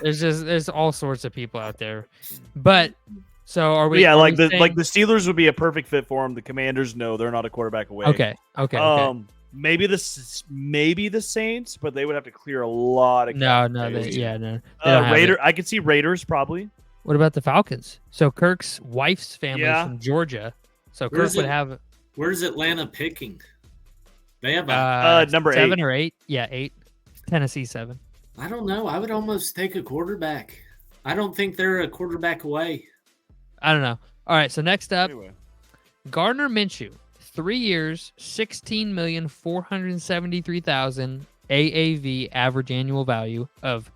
there's all sorts of people out there, but so are we? Yeah, are like we the Steelers would be a perfect fit for them. The Commanders, no, they're not a quarterback away. Okay. maybe the Saints, but they would have to clear a lot of No, cap no, space. they don't have Raider. it. I could see Raiders probably. What about the Falcons? So Kirk's wife's family is Yeah. from Georgia, so Where's Kirk would it- have Where's Atlanta picking? They have a. Number 7 8. or 8. Yeah, 8. Tennessee 7. I don't know. I would almost take a quarterback. I don't think they're a quarterback away. I don't know. All right, so next up, Anyway, Gardner Minshew, 3 years, $16,473,000 AAV, average annual value of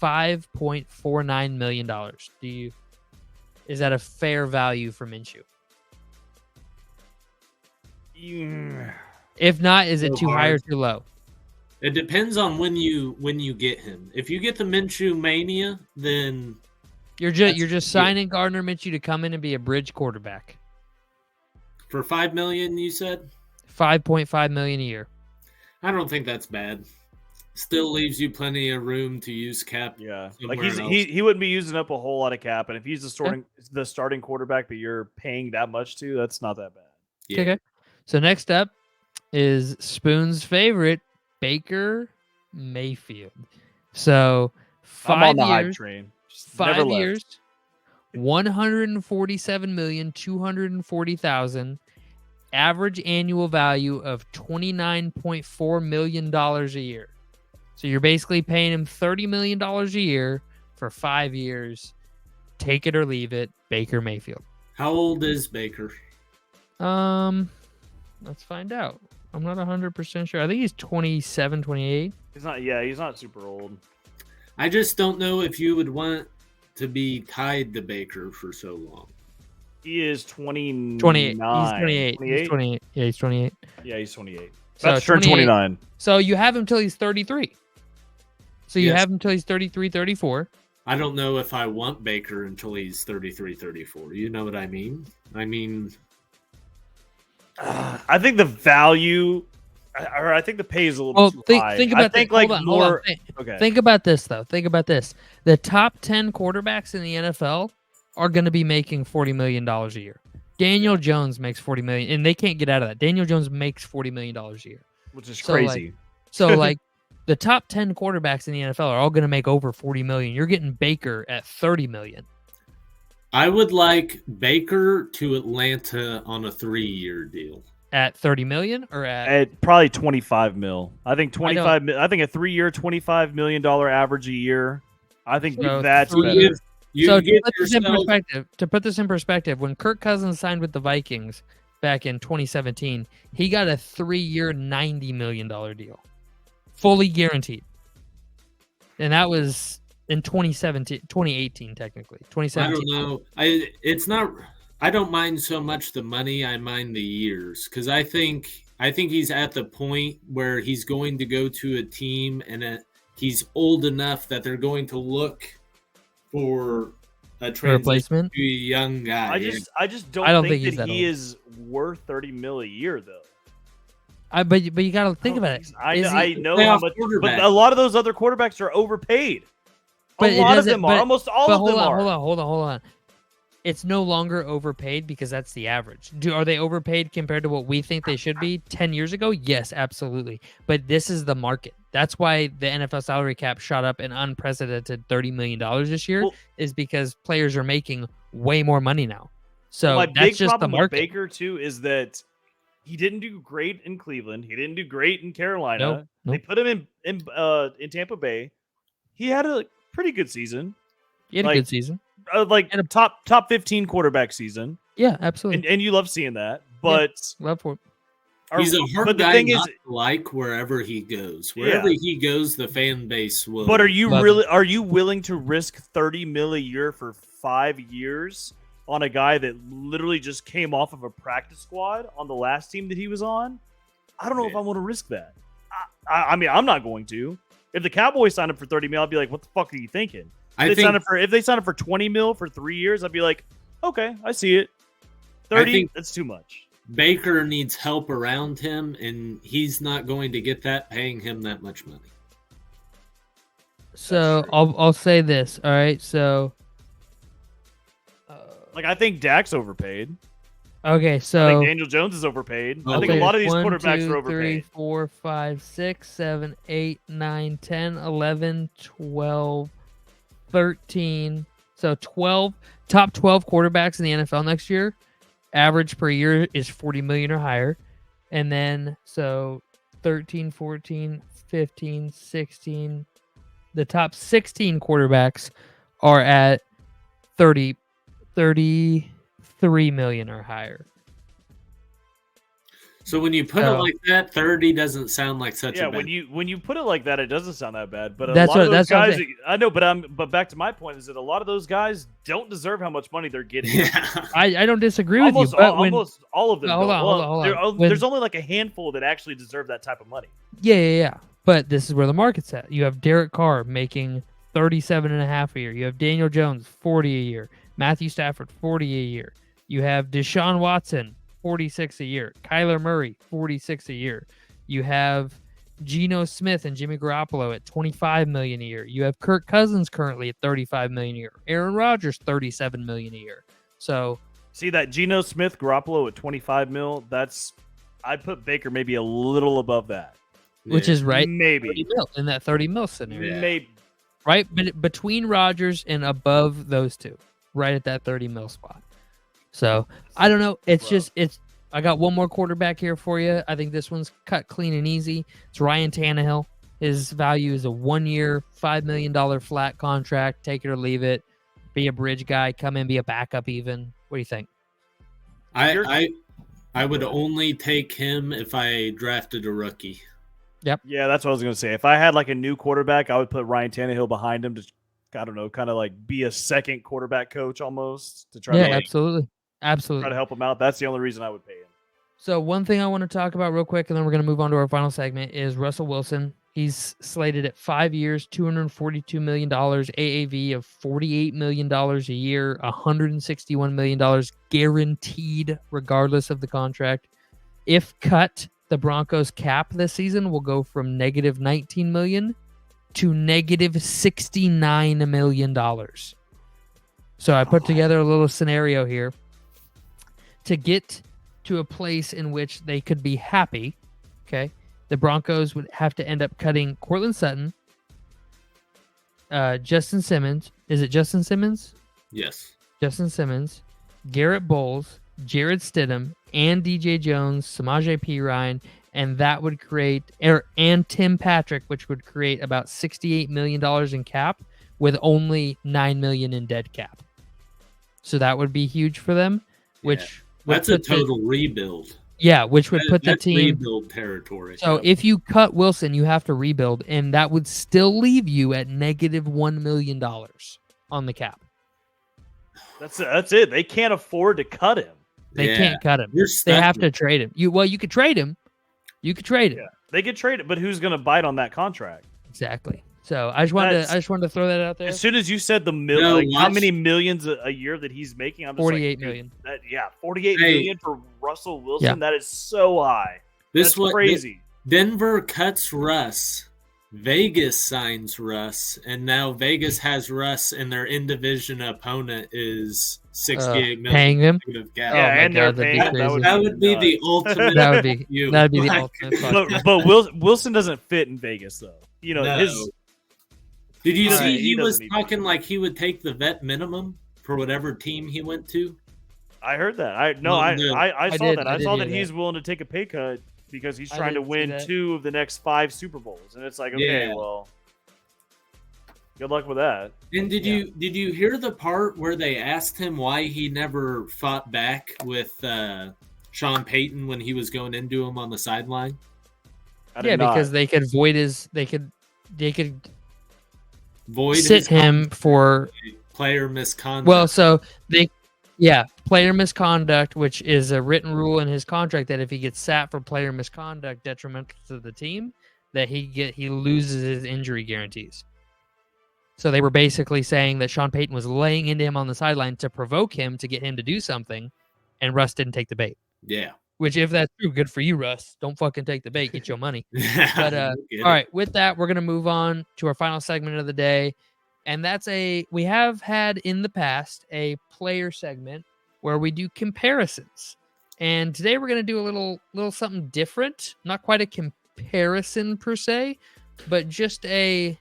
$5.49 million. Is that a fair value for Minshew? If not, is it So too high or hard. too low? It depends on when you get him. If you get the Minshew mania, then You're just signing Gardner Minshew to come in and be a bridge quarterback. for $5 million, you said. $5.5 million a year. I don't think that's bad. Still leaves you plenty of room to use cap. yeah, somewhere like else. he wouldn't be using up a whole lot of cap, and if he's the starting quarterback, but you're paying that much to, that's not that bad. Yeah. Okay. So next up is Spoon's favorite, Baker Mayfield. So I'm on 5 the hype years, train. Just never 5 left. years, $147,240,000, average annual value of $29.4 million a year. So you're basically paying him $30 million a year for 5 years. Take it or leave it, Baker Mayfield. How old is Baker? Let's find out. I'm not 100% sure. I think he's 27, 28. He's not. Yeah, he's not super old. I just don't know if you would want to be tied to Baker for so long. He is 29. 28. He's 28. 28? He's 28. Yeah, he's 28. Yeah, he's 28. So That's turned 28. 29. So you have him till he's 33. So you Yes. have him till he's 33, 34. I don't know if I want Baker until he's 33, 34. You know what I mean? I mean, I think the value, or I think the pay is a little Well, too think, high. think about I think this. like Hold on, more. hold on. Okay. Think about this, though. Think about this. The top 10 quarterbacks in the NFL are going to be making $40 million a year. Daniel Jones makes $40 million, and they can't get out of that. Daniel Jones makes $40 million a year. Which is So, crazy. So, like, the top 10 quarterbacks in the NFL are all going to make over $40 million. You're getting Baker at $30 million. I would like Baker to Atlanta on a 3-year deal. At $30 million or At probably 25 mil. I think I don't- 25. I think a 3-year, $25 million average a year. I think So that's three better. years- You so get to yourself, put this in perspective, when Kirk Cousins signed with the Vikings back in 2017, he got a 3-year, $90 million deal, fully guaranteed, and that was in 2018, technically I 2017. don't know. I don't mind so much the money. I mind the years because I think he's at the point where he's going to go to a team and he's old enough that they're going to look for a transition replacement. to a young guy. I just don't, I don't think, think he's that that he old. is worth 30 mil a year though. But you got to think about it. I Is know, he- I know playoff how much, but quarterback. a lot of those other quarterbacks are overpaid. But A it lot of doesn't- them are. but- Almost all But of them are. hold on. It's no longer overpaid because that's the average. Are they overpaid compared to what we think they should be 10 years ago? Yes, absolutely. But this is the market. That's why the NFL salary cap shot up an unprecedented $30 million this year, Well- is because players are making way more money now. So My that's big just the problem with market. Baker too is that he didn't do great in Cleveland. He didn't do great in Carolina. Nope. They put him in Tampa Bay. He had a pretty good season, He had a like- good season. like And a- top 15 quarterback season, Yeah, absolutely. and you love seeing that. But Love for it. He's a hard but the guy thing not is, to like wherever he goes. Wherever he goes, the fan base will. but are you Love really are you willing to risk 30 mil a year for 5 years on a guy that literally just came off of a practice squad on the last team that he was on? I don't know if Yeah. I want to risk that. I mean, I'm not going to. If the Cowboys signed up for 30 mil, I'd be like, what the fuck are you thinking? If they sign up for 20 mil for 3 years, I'd be like, okay, I see it. 30, think- that's too much. Baker needs help around him, and he's not going to get that paying him that much money. So true. I'll say this. All right. So Like, I think Dak's overpaid. Okay, I so think Daniel Jones is overpaid. I think a lot of these quarterbacks are 1, 2, 3, overpaid. 4, 5, 6, 7, 8, 9, 10, 11, 12, 13. So 12 top 12 quarterbacks in the NFL next year. Average per year is 40 million or higher. And then so 13, 14, 15, 16. The top 16 quarterbacks are at 33 million or higher. So when you put it like that, 30 doesn't sound like such a bad. when you put it like that, it doesn't sound that bad. But a That's lot of what- those that's what I'm guys, saying. I know, but back to my point is that a lot of those guys don't deserve how much money they're getting. Yeah. I don't disagree with almost you, but when almost all of them. Hold don't. on, Well, hold on. there- When- there's only like a handful that actually deserve that type of money. yeah. But this is where the market's at. You have Derek Carr making 37.5 a year. You have Daniel Jones 40 a year. Matthew Stafford 40 a year. You have Deshaun Watson 46 a year. Kyler Murray 46 a year. You have Geno Smith and Jimmy Garoppolo at 25 million a year. You have Kirk Cousins currently at 35 million a year. Aaron Rodgers 37 million a year. So See that Geno Smith Garoppolo at 25 mil? I'd put Baker maybe a little above that. which is right Maybe 30 mil, in that 30 mil scenario. Yeah. maybe. Right between Rodgers and above those two, right at that 30 mil spot. So I don't know. It's Bro. just I got one more quarterback here for you. I think this one's cut clean and easy. It's Ryan Tannehill. His value is a 1-year, $5 million flat contract. Take it or leave it. Be a bridge guy. Come in, be a backup even. What do you think? I would only take him if I drafted a rookie. Yeah, that's what I was gonna say. If I had like a new quarterback, I would put Ryan Tannehill behind him to, I don't know, kind of like be a second quarterback coach almost to try Yeah, to absolutely. try Absolutely. to help him out. That's the only reason I would pay him. So one thing I want to talk about real quick, and then we're going to move on to our final segment, is Russell Wilson. He's slated at 5 years, $242 million, AAV of $48 million a year, $161 million guaranteed regardless of the contract. If cut, the Broncos cap this season will go from negative $19 million to negative $69 million. So I put together a little scenario here to get to a place in which they could be happy. Okay. The Broncos would have to end up cutting Cortland Sutton, Justin Simmons. Is it Justin Simmons? Yes. Justin Simmons, Garrett Bowles, Jared Stidham, and DJ Jones, Samaje Perine, and that would create, and Tim Patrick, which would create about $68 million in cap with only $9 million in dead cap. So that would be huge for them, which would That's a put the- total rebuild. yeah, which would put the That's team. rebuild territory. So if you cut Wilson, you have to rebuild, and that would still leave you at negative $1 million on the cap. That's it. They can't afford to cut him. They Yeah. can't cut him. You're They stuck have with- to trade him. You could trade him. You could trade him. Yeah, they get traded, but who's going to bite on that contract? Exactly. So I just wanted to throw that out there. As soon as you said the No, how watch- many millions a year that he's making, I'm just 48 like, million. dude, yeah, 48 Hey. million for Russell Wilson. Yeah. That is so high. This That's was crazy. Denver cuts Russ. Vegas signs Russ, and now Vegas has Russ, and their in-division opponent is 68 million. Paying him. negative cap. Oh Yeah, my and they're God, that'd be paying. crazy. That would be the nuts. ultimate. That would be You. that'd be the Like- ultimate. fuck. But Wilson doesn't fit in Vegas though. You know No. his. Did you All see right, he he was doesn't need talking like he would take the vet minimum for whatever team he went to? I heard that. I No, saw did- that. I I did saw hear that he's willing to take a pay cut because he's I trying to did see win that. 2 of the next 5 Super Bowls, and it's like, okay, Yeah. well, good luck with that. And did you hear the part where they asked him why he never fought back with Sean Payton when he was going into him on the sideline? I did Yeah, not. because they could void his. They could Void sit his him for. player misconduct. Well, so player misconduct, which is a written rule in his contract that if he gets sat for player misconduct detrimental to the team, that he loses his injury guarantees. So they were basically saying that Sean Payton was laying into him on the sideline to provoke him to get him to do something, and Russ didn't take the bait. yeah. Which, if that's true, good for you, Russ. Don't fucking take the bait. Get your money. But Get all it. right, with that, we're gonna move on to our final segment of the day, and that's we have had in the past a player segment where we do comparisons And today we're gonna do a little something different. Not quite a comparison per se, but just a.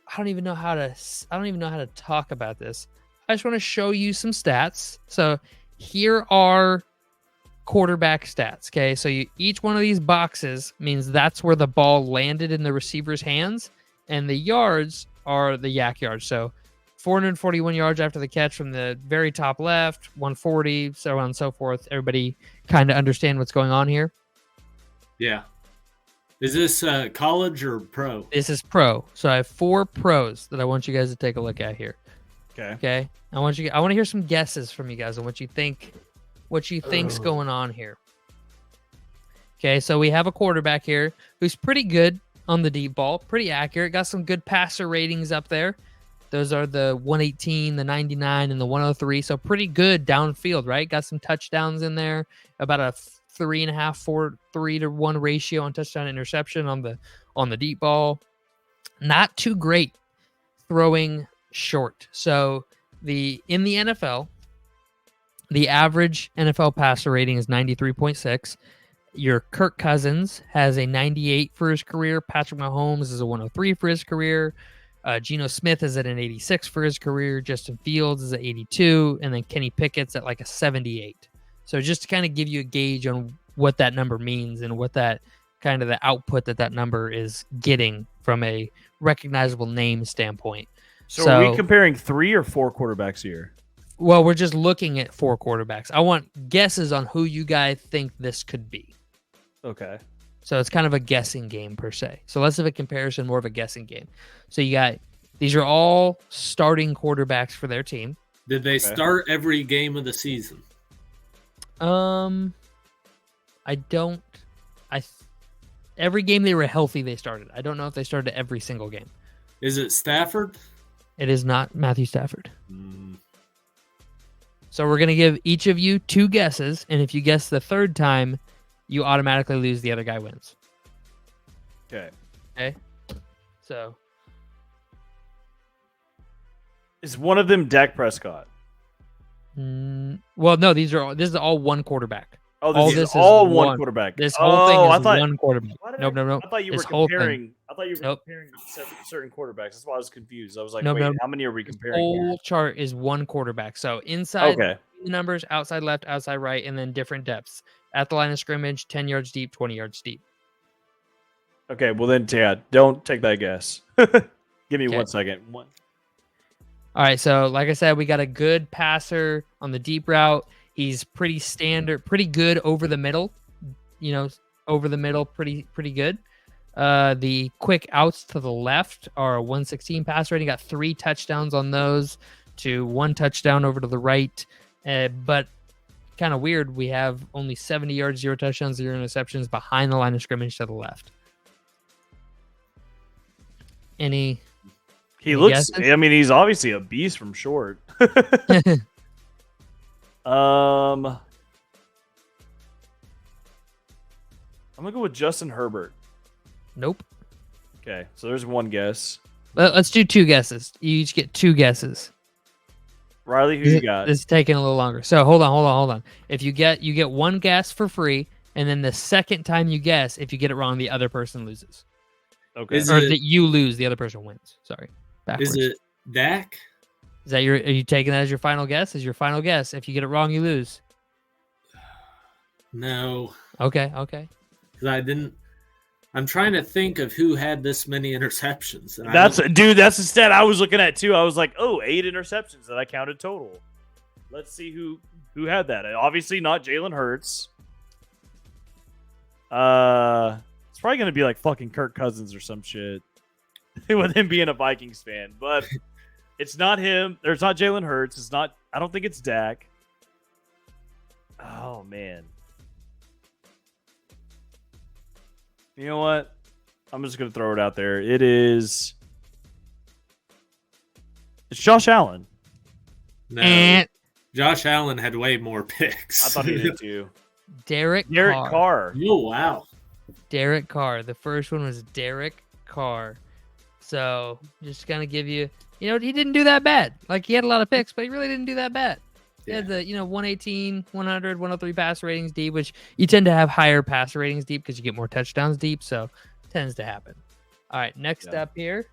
I don't even know how to talk about this. I just want to show you some stats. So here are quarterback stats. Okay, so each one of these boxes means that's where the ball landed in the receiver's hands, and the yards are the yak yards. So 441 yards after the catch from the very top left, 140, so on and so forth. Everybody kind of understand what's going on here? Yeah. Is this college or pro? This is pro. So I have 4 pros that I want you guys to take a look at here. Okay. I want to hear some guesses from you guys on what you think's going on here. Okay, so we have a quarterback here who's pretty good on the deep ball, pretty accurate, got some good passer ratings up there. Those are the 118, the 99, and the 103. So pretty good downfield, right? Got some touchdowns in there, about a 3.5, 3-to-1 ratio on touchdown interception on the deep ball. Not too great throwing short. So in the NFL, the average NFL passer rating is 93.6. Your Kirk Cousins has a 98 for his career. Patrick Mahomes is a 103 for his career. Geno Smith is at an 86 for his career. Justin Fields is at 82. And then Kenny Pickett's at like a 78. So just to kind of give you a gauge on what that number means and what that kind of the output that number is getting from a recognizable name standpoint. So are we comparing 3 or 4 quarterbacks here? Well, we're just looking at 4 quarterbacks. I want guesses on who you guys think this could be. Okay. So it's kind of a guessing game per se. So less of a comparison, more of a guessing game. So these are all starting quarterbacks for their team. Did they start every game of the season? Every game they were healthy, they started. I don't know if they started every single game. Is it Stafford? It is not Matthew Stafford. So we're going to give each of you 2 guesses, and if you guess the third time, you automatically lose. The other guy wins. Okay. So. Is one of them Dak Prescott? Well, no, this is all one quarterback. Oh, this is all one quarterback. This whole thing is one quarterback. Nope. I thought you were comparing. Comparing certain quarterbacks. That's why I was confused. I was like, wait, how many are we comparing? The whole chart is one quarterback. So inside the numbers, outside left, outside right, and then different depths. At the line of scrimmage, 10 yards deep, 20 yards deep. Okay, well then, Tad, don't take that guess. Give me 1 second. All right, so like I said, we got a good passer on the deep route. He's pretty standard, pretty good over the middle. Over the middle, pretty good. The quick outs to the left are a 116 pass rating. Got 3 touchdowns on those to 1 touchdown over to the right. But kind of weird, we have only 70 yards, 0 touchdowns, 0 interceptions behind the line of scrimmage to the left. He looks guesses? I mean, he's obviously a beast from short. I'm gonna go with Justin Herbert. Nope. Okay, so there's one guess. Let's do 2 guesses. You each get 2 guesses. Riley, who you got? This is taking a little longer. So hold on. If you get 1 guess for free, and then the second time you guess, if you get it wrong, the other person loses. Okay. That you lose, the other person wins. Sorry. Backwards. Is it Dak? Are you taking that as your final guess? Is your final guess? If you get it wrong, you lose. No. Okay. Because I'm trying to think of who had this many interceptions. That's the stat I was looking at too. I was like, 8 interceptions that I counted total. Let's see who had that. Obviously not Jalen Hurts. It's probably gonna be like fucking Kirk Cousins or some shit. With him being a Vikings fan, but it's not him. There's not Jalen Hurts. It's not. I don't think it's Dak. Oh man. You know what? I'm just gonna throw it out there. It's Josh Allen. No. Josh Allen had way more picks. I thought he did too. Derek Carr. Oh wow. Derek Carr. The first one was Derek Carr. So just gonna give you, he didn't do that bad. Like he had a lot of picks, but he really didn't do that bad. They had the 118, 100, 103 pass ratings deep, which you tend to have higher pass ratings deep because you get more touchdowns deep, so it tends to happen. All right, next up here.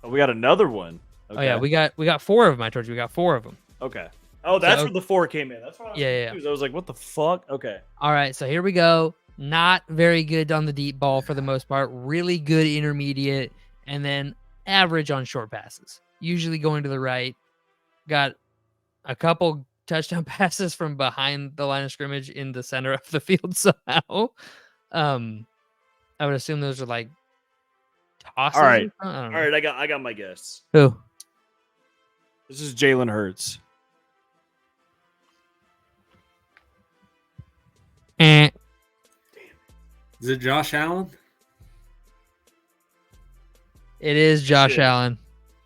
Oh, we got another one. Okay. Oh yeah, we got 4 of them. I told you we got 4 of them. Okay. Oh, that's where the 4 came in. That's why I was confused. I was like, what the fuck? Okay. All right, so here we go. Not very good on the deep ball for the most part. Really good intermediate, and then average on short passes. Usually going to the right. Got a couple touchdown passes from behind the line of scrimmage in the center of the field somehow. I would assume those are like tosses. All right. I don't know. All right, I got my guess. Who? This is Jalen Hurts. Eh. Is it Josh Allen? It is Josh Allen.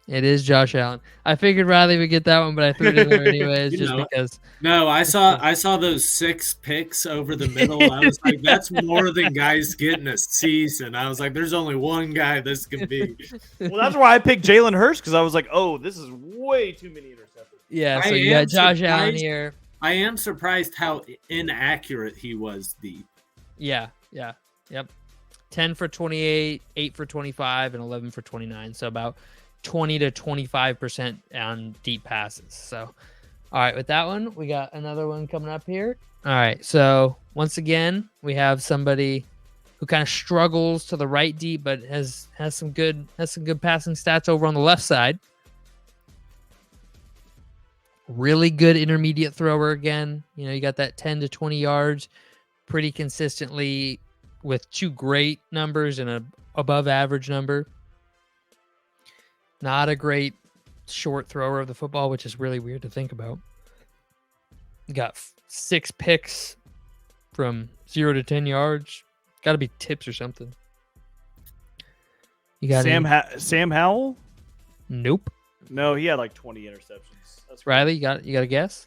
It is Josh Allen. I figured Riley would get that one, but I threw it in there anyways just because. No, I saw those 6 picks over the middle. I was like, that's more than guys getting a season. I was like, there's only one guy this can be. Well, that's why I picked Jalen Hurts, because I was like, oh, this is way too many interceptions. Yeah, so you got Josh Allen here. I am surprised how inaccurate he was deep. Yeah. Yep. 10 for 28, 8 for 25, and 11 for 29. So about 20 to 25% on deep passes. So, all right, with that one, we got another one coming up here. All right, so once again, we have somebody who kind of struggles to the right deep, but has some good passing stats over on the left side. Really good intermediate thrower again. You got that 10 to 20 yards pretty consistently with 2 great numbers and a above average number. Not a great short thrower of the football, which is really weird to think about. Got 6 picks from 0 to 10 yards. Got to be tips or something. You got Sam Howell? Nope. No, he had like 20 interceptions. That's Riley, you got a guess?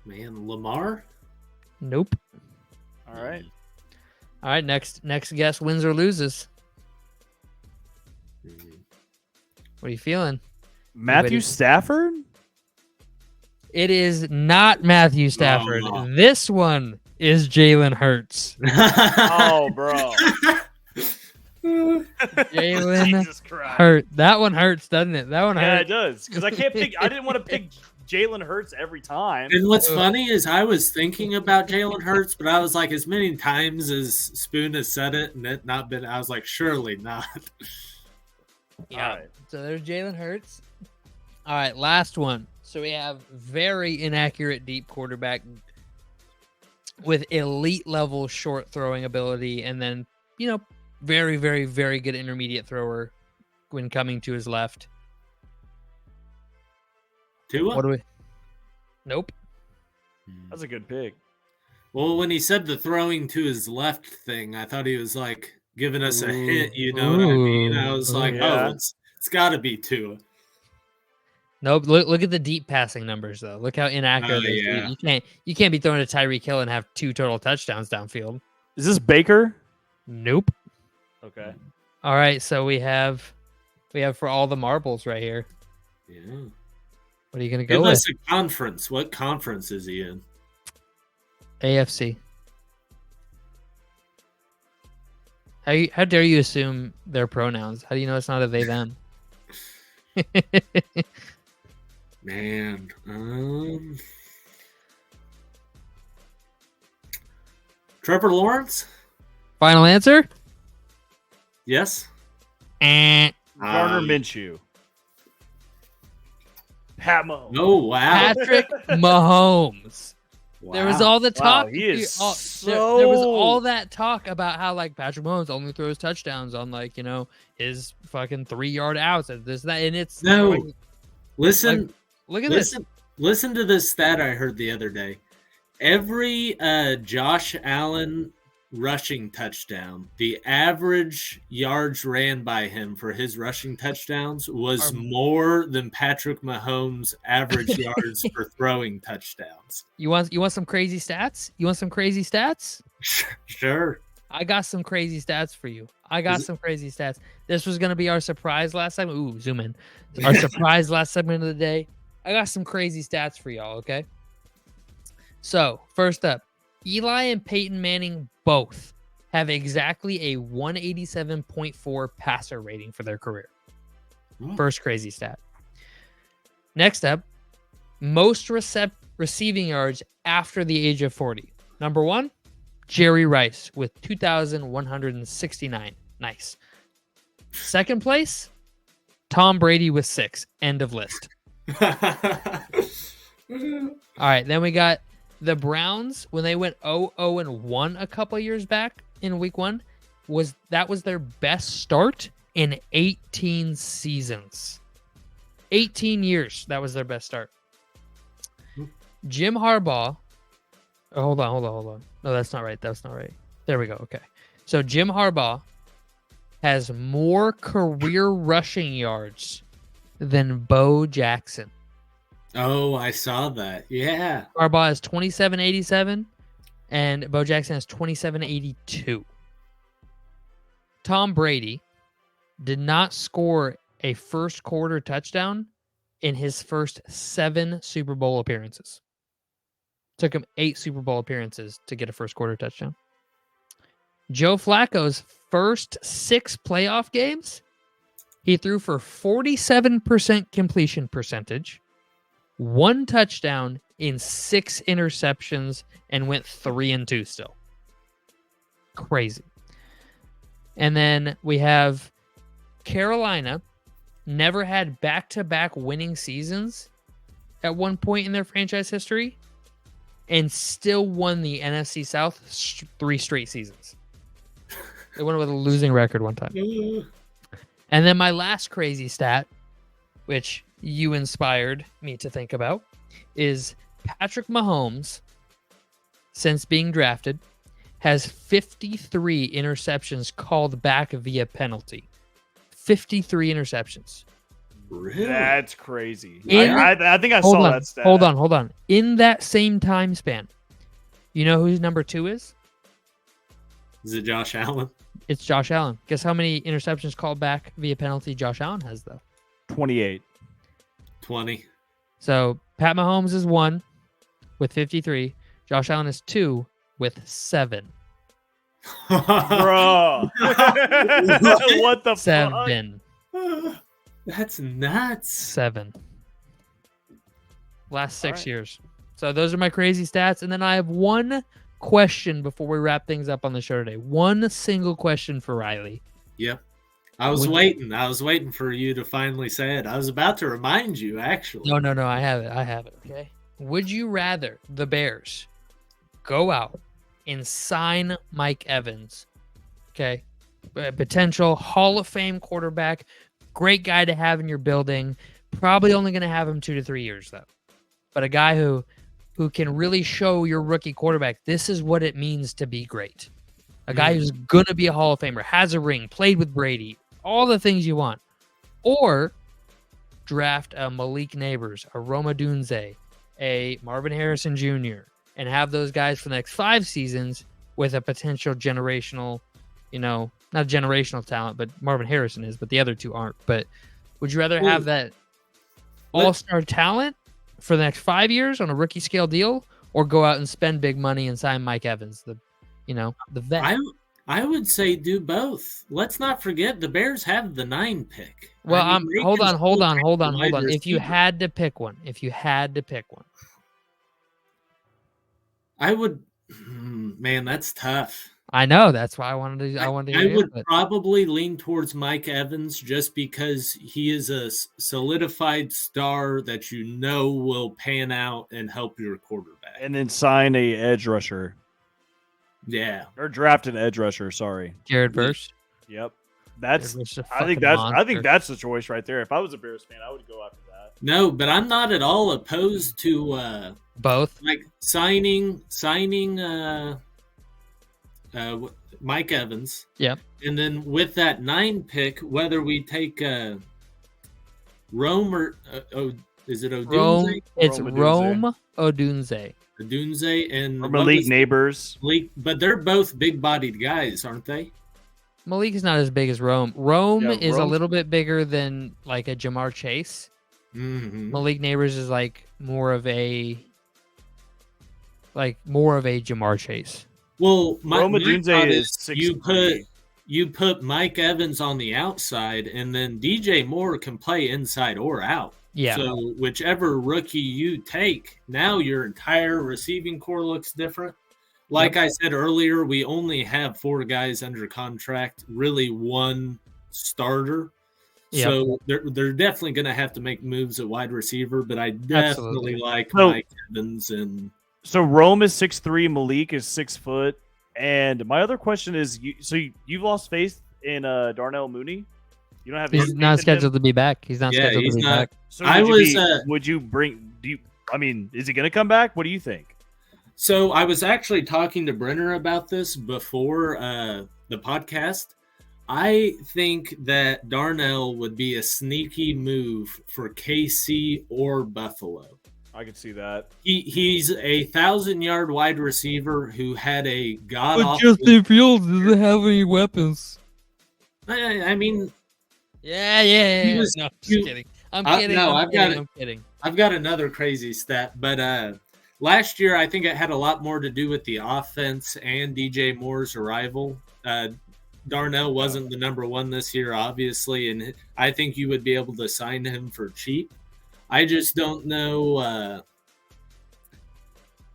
Man, Lamar? Nope. All right. All right, next guess wins or loses. What are you feeling? Matthew Stafford? It is not Matthew Stafford. Oh. This one is Jalen Hurts. Oh, bro. Jalen Hurts. That one hurts, doesn't it? That one hurts. Yeah, it does. Because I didn't want to pick Jalen Hurts every time. And what's funny is I was thinking about Jalen Hurts, but I was like, as many times as Spoon has said it and it not been, I was like, surely not. Yeah. Right. So there's Jalen Hurts. All right, last one. So we have very inaccurate deep quarterback with elite level short throwing ability, and then very, very, very good intermediate thrower when coming to his left. Tua? What do we? Nope. That's a good pick. Well, when he said the throwing to his left thing, I thought he was like giving us a hint. You know what I mean? I was like, yeah. oh, it's got to be Tua. Nope. Look at the deep passing numbers though. Look how inaccurate they are. You can't be throwing to Tyreek Hill and have 2 total touchdowns downfield. Is this Baker? Nope. Okay. All right, so we have for all the marbles right here. Yeah. What are you gonna go Give with? us a conference. What conference is he in? AFC. How dare you assume their pronouns? How do you know it's not a they them? Man, Trevor Lawrence? Final answer? Yes. Gardner Minshew. Pat Mahomes. Oh, wow. Patrick Mahomes. Wow. There was all the talk. Wow, he is there was all that talk about how Patrick Mahomes only throws touchdowns on his fucking 3-yard outs and this that, and it's no. Listen, look at this. Listen to this stat I heard the other day. Every Josh Allen rushing touchdown, the average yards ran by him for his rushing touchdowns was more than Patrick Mahomes' average yards for throwing touchdowns. You want some crazy stats? You want some crazy stats? Sure. I got some crazy stats for you. Crazy stats. This was going to be our surprise last segment. Ooh, zoom in. Our surprise last segment of the day. I got some crazy stats for y'all, okay? So, first up, Eli and Peyton Manning both have exactly a 187.4 passer rating for their career. First crazy stat. Next up, most receiving yards after the age of 40. Number 1, Jerry Rice with 2,169. Nice. Second place, Tom Brady with 6. End of list. All right, then we got the Browns when they went 0-1 a couple years back in week 1. That was their best start in 18 seasons. 18 years, that was their best start. Jim Harbaugh. Oh, hold on. No, that's not right. There we go. Okay. So Jim Harbaugh has more career rushing yards than Bo Jackson. Oh, I saw that. Yeah. Harbaugh has 2787 and Bo Jackson has 2782. Tom Brady did not score a first quarter touchdown in his first 7 Super Bowl appearances. Took him 8 Super Bowl appearances to get a first quarter touchdown. Joe Flacco's first 6 playoff games, he threw for 47% completion percentage, 1 touchdown in 6 interceptions, and went 3-2 still. Crazy. And then we have Carolina never had back-to-back winning seasons at one point in their franchise history and still won the NFC South 3 straight seasons. They went with a losing record one time. And then my last crazy stat, which you inspired me to think about, is Patrick Mahomes, since being drafted, has 53 interceptions called back via penalty. 53 interceptions. Really? That's crazy. I think I saw that stat. Hold on. In that same time span, you know whose number 2 is? Is it Josh Allen? It's Josh Allen. Guess how many interceptions called back via penalty Josh Allen has, though? 28. 20. So Pat Mahomes is 1 with 53. Josh Allen is 2 with 7. Bro. What the 7. fuck? That's nuts. 7. Last 6 right. years. So those are my crazy stats. And then I have one question before we wrap things up on the show today. One single question for Riley. Yep. I was waiting. I was waiting for you to finally say it. I was about to remind you, actually. No. I have it. Okay. Would you rather the Bears go out and sign Mike Evans? Okay. A potential Hall of Fame quarterback. Great guy to have in your building. Probably only going to have him 2 to 3 years, though. But a guy who can really show your rookie quarterback this is what it means to be great. A guy who's going to be a Hall of Famer, has a ring, played with Brady, all the things you want. Or draft a Malik Neighbors, a Roma Dunze, a Marvin Harrison Jr., and have those guys for the next 5 seasons with a potential generational, not generational talent, but Marvin Harrison is, but the other 2 aren't. But would you rather have that all-star talent for the next 5 years on a rookie scale deal, or go out and spend big money and sign Mike Evans, the vet? I would say do both. Let's not forget the Bears have the 9 pick. Well, hold on. If you had to pick one, I would. Man, that's tough. I know. That's why I wanted to. I would probably lean towards Mike Evans just because he is a solidified star that will pan out and help your quarterback. And then sign a edge rusher. Yeah, or draft an edge rusher. Sorry, Jared Verse. Yep, I think that's the choice right there. If I was a Bears fan, I would go after that. No, but I'm not at all opposed to both, like signing. Mike Evans. Yep. And then with that 9 pick, whether we take Rome or is it Odunze? Rome, it's Rome Odunze. Odunze and Malik Neighbors. But they're both big-bodied guys, aren't they? Malik is not as big as Rome. Rome is a little bit bigger than like a Jamar Chase, Malik Neighbors is like more of a Jamar Chase. Well, Rome my Odunze thought is is 6'3". you put Mike Evans on the outside, and then DJ Moore can play inside or out. Yeah. So whichever rookie you take, now your entire receiving core looks different. Like I said earlier, we only have 4 guys under contract, really one starter. Yep. So they're definitely going to have to make moves at wide receiver, but I definitely like Mike Evans. And so Rome is 6'3", Malik is 6 foot. And my other question is, you've lost faith in Darnell Mooney? You don't have. He's not scheduled to be back. He's not scheduled to be back. So is he going to come back? What do you think? So I was actually talking to Brenner about this before the podcast. I think that Darnell would be a sneaky move for KC or Buffalo. I could see that. He's a 1,000-yard wide receiver who had a god-awful... But Justin Fields doesn't have any weapons. I mean... Yeah. No, I'm just kidding. I'm kidding. I've got another crazy stat, but last year I think it had a lot more to do with the offense and DJ Moore's arrival. Darnell wasn't the number 1 this year, obviously, and I think you would be able to sign him for cheap. I just don't know.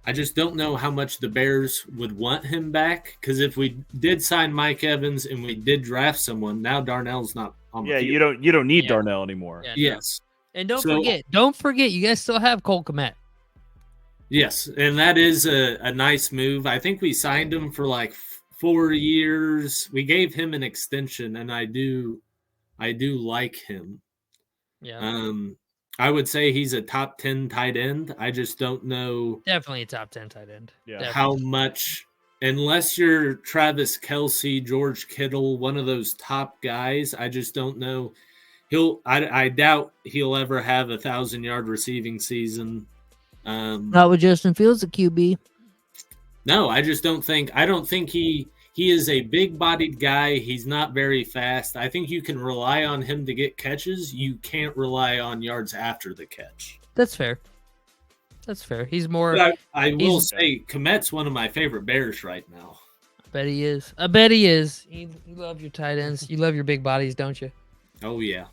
How much the Bears would want him back. Because if we did sign Mike Evans and we did draft someone, now Darnell's not on the field. you don't need Darnell anymore. Yeah, yes, and don't forget, you guys still have Cole Kmet. Yes, and that is a nice move. I think we signed him for like 4 years. We gave him an extension, and I do like him. Yeah. I would say he's a top 10 tight end. I just don't know. Definitely a top 10 tight end. Yeah. How much, unless you're Travis Kelce, George Kittle, one of those top guys, I just don't know. I doubt he'll ever have 1,000-yard receiving season. Not with Justin Fields at QB. No, I just don't think. I don't think he is a big-bodied guy. He's not very fast. I think you can rely on him to get catches. You can't rely on yards after the catch. That's fair. He's more. But I will say, Komet's one of my favorite Bears right now. I bet he is. You love your tight ends. You love your big bodies, don't you? Oh, yeah.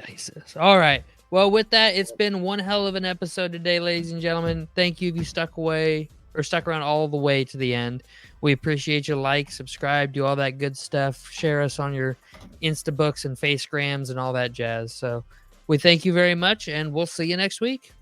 He says. All right. Well, with that, it's been one hell of an episode today, ladies and gentlemen. Thank you if you stuck around all the way to the end. We appreciate you. Like, subscribe, do all that good stuff. Share us on your Instabooks and Facegrams and all that jazz. So we thank you very much, and we'll see you next week.